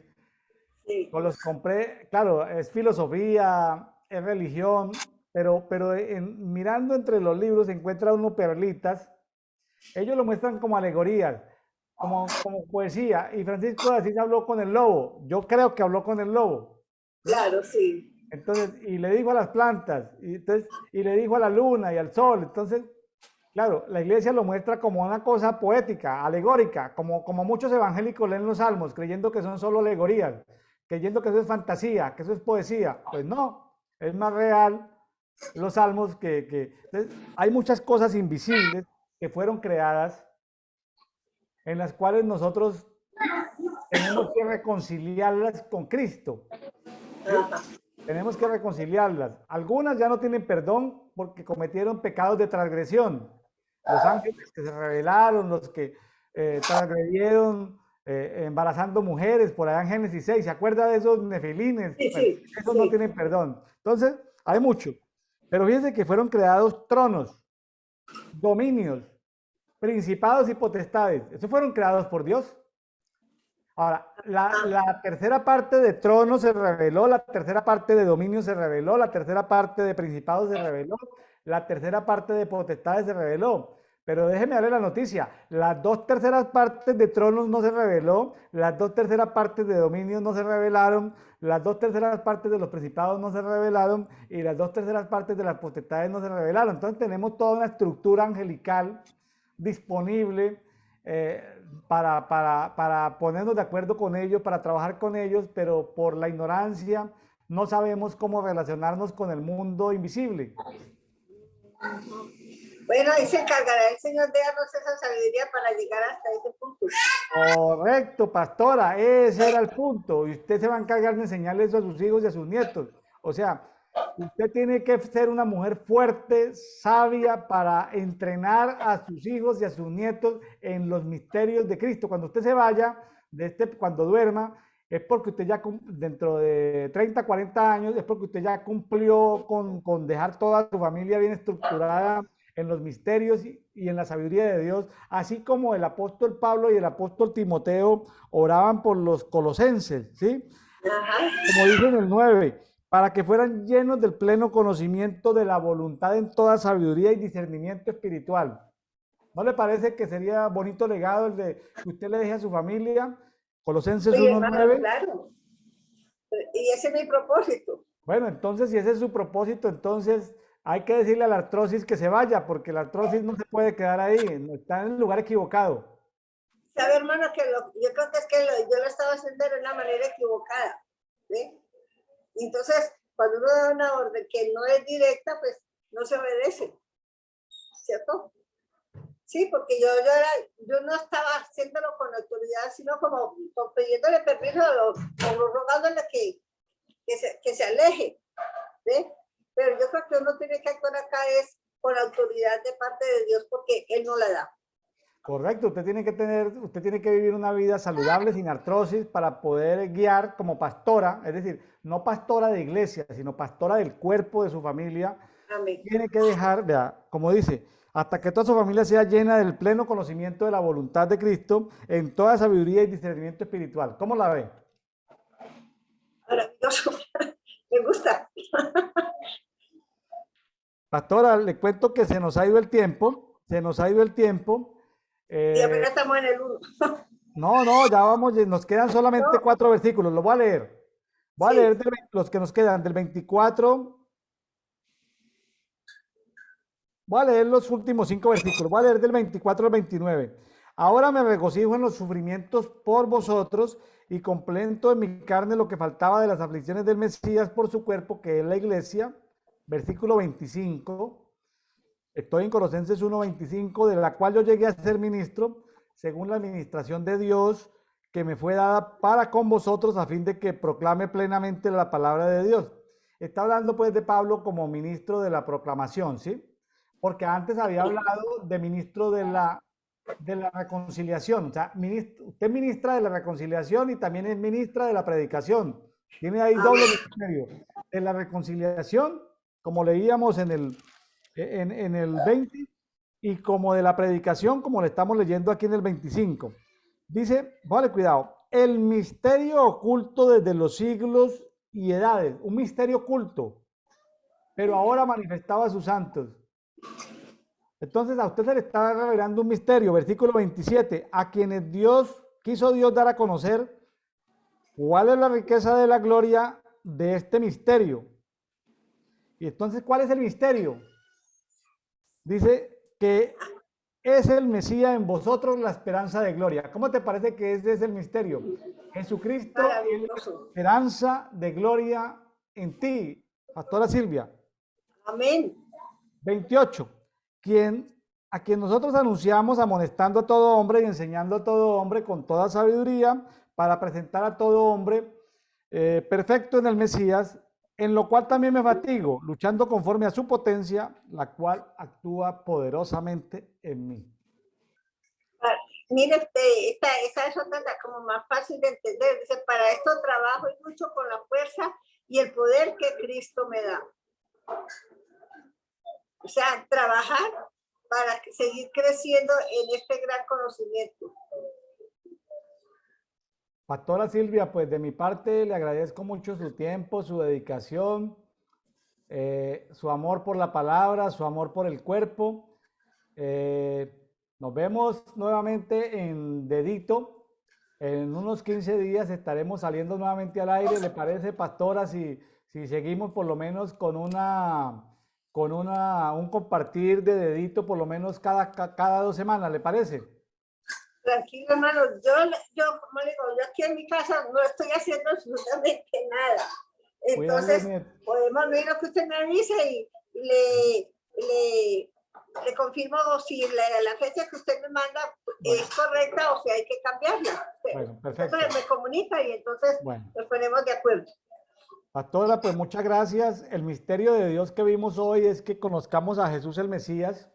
Sí, Los compré, claro, es filosofía, es religión, pero mirando entre los libros se encuentra uno perlitas. Ellos lo muestran como alegorías, como poesía. Y Francisco de Asís habló con el lobo. Yo creo que habló con el lobo. ¿Sí? claro, sí. Entonces, y le dijo a las plantas, y le dijo a la luna y al sol. Entonces, claro, la iglesia lo muestra como una cosa poética, alegórica, como muchos evangélicos leen los salmos, creyendo que son solo alegorías, creyendo que eso es fantasía, que eso es poesía. Pues no, es más real los salmos entonces, hay muchas cosas invisibles que fueron creadas en las cuales nosotros tenemos que reconciliarlas con Cristo. ¿Sí? Ajá. Tenemos que reconciliarlas. Algunas ya no tienen perdón porque cometieron pecados de transgresión. Los ángeles que se rebelaron, los que transgredieron embarazando mujeres, por allá en Génesis 6. ¿Se acuerda de esos nefilines? Sí, Bueno, sí, esos no sí. tienen perdón. Entonces, hay mucho. Pero fíjense que fueron creados tronos, dominios, principados y potestades. Esos fueron creados por Dios. Ahora, Ah, la tercera parte de trono se reveló, la tercera parte de dominio se reveló, la tercera parte de principados se reveló, la tercera parte de potestades se reveló. Pero déjeme darle la noticia, las 2/3 partes de tronos no se reveló, las 2/3 partes de dominios no se revelaron, las 2/3 partes de los principados no se revelaron y las 2/3 partes de las potestades no se revelaron. Entonces tenemos toda una estructura angelical disponible eh, para ponernos de acuerdo con ellos, para trabajar con ellos, pero por la ignorancia no sabemos cómo relacionarnos con el mundo invisible. bueno, ahí se encargará el Señor de darnos esa sabiduría para llegar hasta ese punto. Correcto, pastora, ese era el punto. Y usted se va a encargar de enseñarle eso a sus hijos y a sus nietos. O sea, usted tiene que ser una mujer fuerte, sabia, para entrenar a sus hijos y a sus nietos en los misterios de Cristo. Cuando usted se vaya, cuando duerma, es porque usted ya dentro de 30, 40 años, es porque usted ya cumplió con dejar toda su familia bien estructurada en los misterios y en la sabiduría de Dios, así como el apóstol Pablo y el apóstol Timoteo oraban por los colosenses, ¿sí? Ajá. Como dice en el 9, para que fueran llenos del pleno conocimiento de la voluntad en toda sabiduría y discernimiento espiritual. ¿No le parece que sería bonito legado el de que usted le deje a su familia? Colosenses Oye, hermano, 1:9. claro. Y ese es mi propósito. Bueno, entonces si ese es su propósito, entonces hay que decirle a la artrosis que se vaya, porque la artrosis no se puede quedar ahí, está en el lugar equivocado. Sabe, hermano, que yo creo que es que yo lo estaba haciendo de una manera equivocada. ¿Sí? Y entonces, cuando uno da una orden que no es directa, pues no se obedece. ¿Cierto? Sí, porque yo no estaba haciéndolo con autoridad, sino como pidiéndole permiso o rogándole que se aleje. ¿Sí? Pero yo creo que uno tiene que actuar acá es con autoridad de parte de Dios porque Él no la da. Correcto, usted tiene que vivir una vida saludable, sin artrosis, para poder guiar como pastora, es decir, no pastora de iglesia, sino pastora del cuerpo de su familia. Amén. Tiene que dejar, vea, como dice, hasta que toda su familia sea llena del pleno conocimiento de la voluntad de Cristo, en toda sabiduría y discernimiento espiritual. ¿Cómo la ve? Maravilloso. Me gusta. Pastora, le cuento que se nos ha ido el tiempo, se nos ha ido el tiempo. Y Eh, apenas estamos en el 1. no, ya vamos, nos quedan solamente No, 4 versículos, lo voy a leer. Voy a sí. leer los que nos quedan, del 24. Voy a leer los últimos 5 versículos. Voy a leer del 24 al 29. Ahora me regocijo en los sufrimientos por vosotros y completo en mi carne lo que faltaba de las aflicciones del Mesías por su cuerpo, que es la iglesia. Versículo 25. Estoy en Colosenses 1:25, de la cual yo llegué a ser ministro, según la administración de Dios que me fue dada para con vosotros, a fin de que proclame plenamente la palabra de Dios. Está hablando pues de Pablo como ministro de la proclamación, ¿sí? porque antes había hablado de ministro de la reconciliación. O sea, usted es ministra de la reconciliación y también es ministra de la predicación. Tiene ahí doble Amén. ministerio. De la reconciliación, como leíamos en el 20, y como de la predicación, como le estamos leyendo aquí en el 25. Dice, vale, cuidado, el misterio oculto desde los siglos y edades, un misterio oculto, pero ahora manifestado a sus santos. Entonces a usted se le está revelando un misterio, versículo 27, a quienes quiso Dios dar a conocer cuál es la riqueza de la gloria de este misterio. Y entonces, ¿cuál es el misterio? Dice que es el Mesías en vosotros la esperanza de gloria. ¿Cómo te parece que ese es el misterio? Jesucristo es la Maravilloso. esperanza de gloria en ti, Pastora Silvia. Amén. 28. A quien nosotros anunciamos amonestando a todo hombre y enseñando a todo hombre con toda sabiduría para presentar a todo hombre perfecto en el Mesías, en lo cual también me fatigo, luchando conforme a su potencia, la cual actúa poderosamente en mí. Mire, esa es otra como más fácil de entender. Dice, para esto trabajo y lucho con la fuerza y el poder que Cristo me da. O sea, trabajar para seguir creciendo en este gran conocimiento. Pastora Silvia, pues de mi parte le agradezco mucho su tiempo, su dedicación, su amor por la palabra, su amor por el cuerpo. Nos vemos nuevamente en Dedito. En unos 15 días estaremos saliendo nuevamente al aire. ¿Le parece, pastora, si seguimos por lo menos con un compartir de Dedito por lo menos cada 2 semanas? ¿Le parece? Tranquilo, hermano. Yo, como le digo, yo aquí en mi casa no estoy haciendo absolutamente nada. Cuida los Entonces, nietos. podemos ver lo que usted me avise y le confirmo si la fecha que usted me manda Bueno, es correcta o si hay que cambiarla. bueno, perfecto. Usted me comunica y entonces Bueno, nos ponemos de acuerdo. pastora, pues muchas gracias. El misterio de Dios que vimos hoy es que conozcamos a Jesús el Mesías.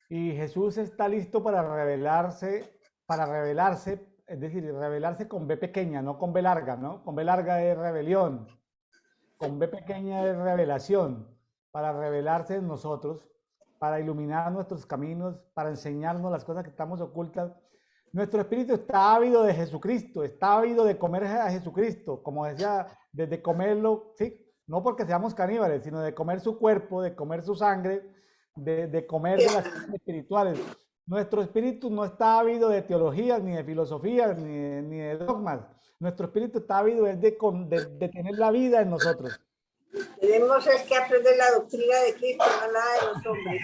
Y Jesús está listo para revelarse, es decir, revelarse con B pequeña, no con B larga, ¿no? Con B larga es rebelión, con B pequeña es revelación, para revelarse en nosotros, para iluminar nuestros caminos, para enseñarnos las cosas que estamos ocultas. Nuestro espíritu está ávido de Jesucristo, está ávido de comer a Jesucristo, como decía, desde comerlo, sí, no porque seamos caníbales, sino de comer su cuerpo, de comer su sangre, de comer de las cosas espirituales. Nuestro espíritu no está ávido de teologías, ni de filosofías, ni de dogmas. Nuestro espíritu está ávido de tener la vida en nosotros. Tenemos es que aprender la doctrina de Cristo, no la de los hombres.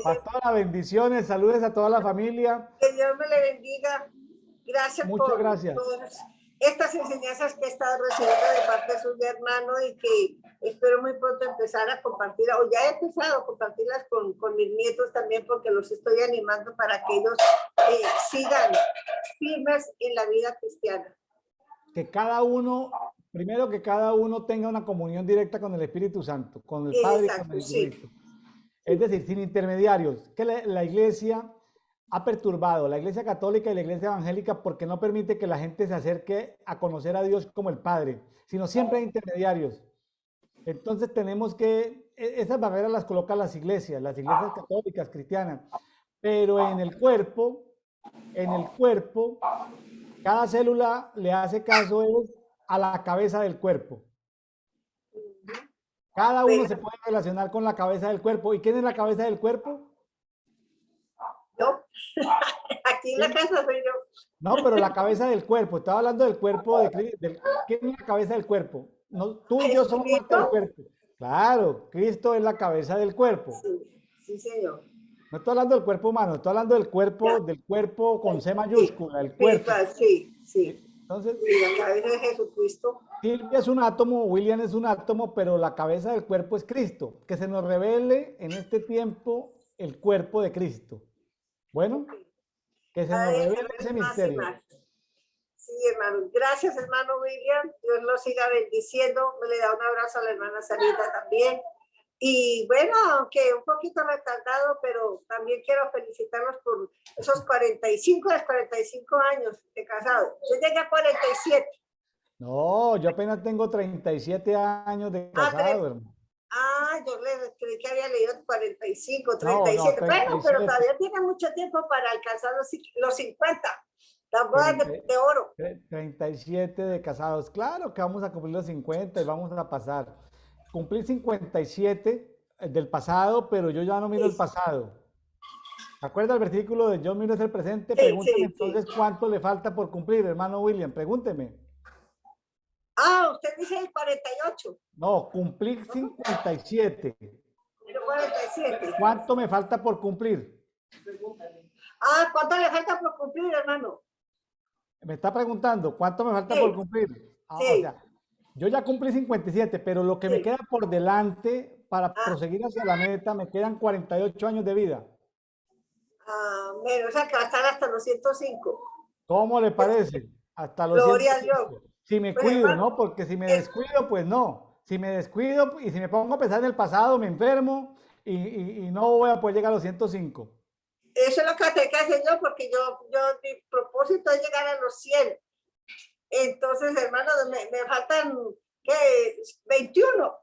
Pastora, bendiciones, saludos a toda la familia. Que Dios me le bendiga. Gracias Muchas por gracias. todas estas enseñanzas que he estado recibiendo de parte de sus hermanos y que espero muy pronto empezar a compartir, o ya he empezado a compartirlas con mis nietos también, porque los estoy animando para que ellos sigan firmes en la vida cristiana. Que cada uno, primero que cada uno tenga una comunión directa con el Espíritu Santo, con el Padre y con el Jesucristo. Sí. Es decir, sin intermediarios, que la iglesia ha perturbado, la iglesia católica y la iglesia evangélica, porque no permite que la gente se acerque a conocer a Dios como el Padre, sino siempre hay intermediarios. Entonces tenemos que, esas barreras las colocan las iglesias católicas, cristianas, pero en el cuerpo, cada célula le hace caso a la cabeza del cuerpo. Cada uno se puede relacionar con la cabeza del cuerpo. ¿Y quién es la cabeza del cuerpo? Yo. Aquí en la casa soy yo. No, pero la cabeza del cuerpo. Estaba hablando del cuerpo ¿quién es la cabeza del cuerpo? No, tú y yo somos parte del cuerpo. Claro, Cristo es la cabeza del cuerpo. Sí, señor. No estoy hablando del cuerpo humano, estoy hablando del cuerpo con C mayúscula, el cuerpo. Sí. Entonces, la cabeza de Jesucristo. Silvia es un átomo, William es un átomo, pero la cabeza del cuerpo es Cristo. Que se nos revele en este tiempo el cuerpo de Cristo. Bueno, que se nos revele ese misterio. Sí, hermano. Gracias, hermano William. Dios lo siga bendiciendo. Me le da un abrazo a la hermana Sarita también. Y bueno, aunque un poquito retardado, pero también quiero felicitarlos por esos 45 de 45 años de casado. Yo llegué a 47. No, yo apenas tengo 37 años de casado, hermano. Yo le creí que había leído 45, No, no, 37. Bueno, pero 37. todavía tiene mucho tiempo para alcanzar los 50. Las bodas de oro. 37 de casados. Claro que vamos a cumplir los 50 y vamos a pasar. Cumplí 57 del pasado, pero yo ya no miro el Sí, pasado. ¿Se acuerda el versículo de yo miro hacia el presente? sí, Pregúntame sí, sí. entonces cuánto le falta por cumplir, hermano William. Pregúnteme. Usted dice el 48. No, cumplí 57. El 47. ¿Cuánto me falta por cumplir? ¿Cuánto le falta por cumplir, hermano? Me está preguntando, ¿cuánto me falta por Sí, cumplir? O sí, sea, yo ya cumplí 57, pero lo que me sí. queda por delante para Ah, proseguir hacia la meta, me quedan 48 años de vida. Menos, o sea, que va a estar hasta los 105. ¿Cómo le parece? Hasta los Gloria a Dios. 105. Si me Pues cuido, hermano, ¿no? Porque si me eh, descuido, pues no. Si me descuido y si me pongo a pensar en el pasado, me enfermo y no voy a poder llegar a los 105. eso es lo que tengo que hacer yo, porque mi propósito es llegar a los 100. Entonces, hermano, me faltan, ¿qué? 21.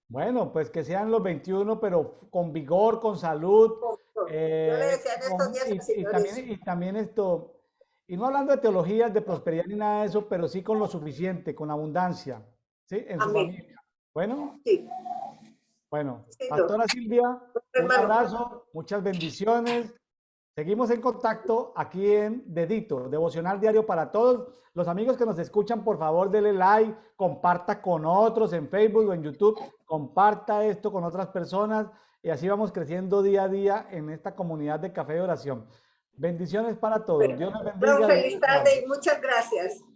Bueno, pues que sean los 21, pero con vigor, con salud, Yo le decía en estos días al y Señor eso. también esto, y no hablando de teologías, de prosperidad ni nada de eso, pero sí con lo suficiente, con abundancia, ¿sí? En su Amén. familia. Bueno, Sí, bueno, Señor. Pastora Silvia, un Hermano, abrazo, muchas bendiciones. Seguimos en contacto aquí en Dedito, Devocional Diario para todos. Los amigos que nos escuchan, por favor, denle like, comparta con otros en Facebook o en YouTube, comparta esto con otras personas y así vamos creciendo día a día en esta comunidad de Café de Oración. Bendiciones para todos. Dios les bueno, bendiga. feliz Chao. tarde y muchas gracias.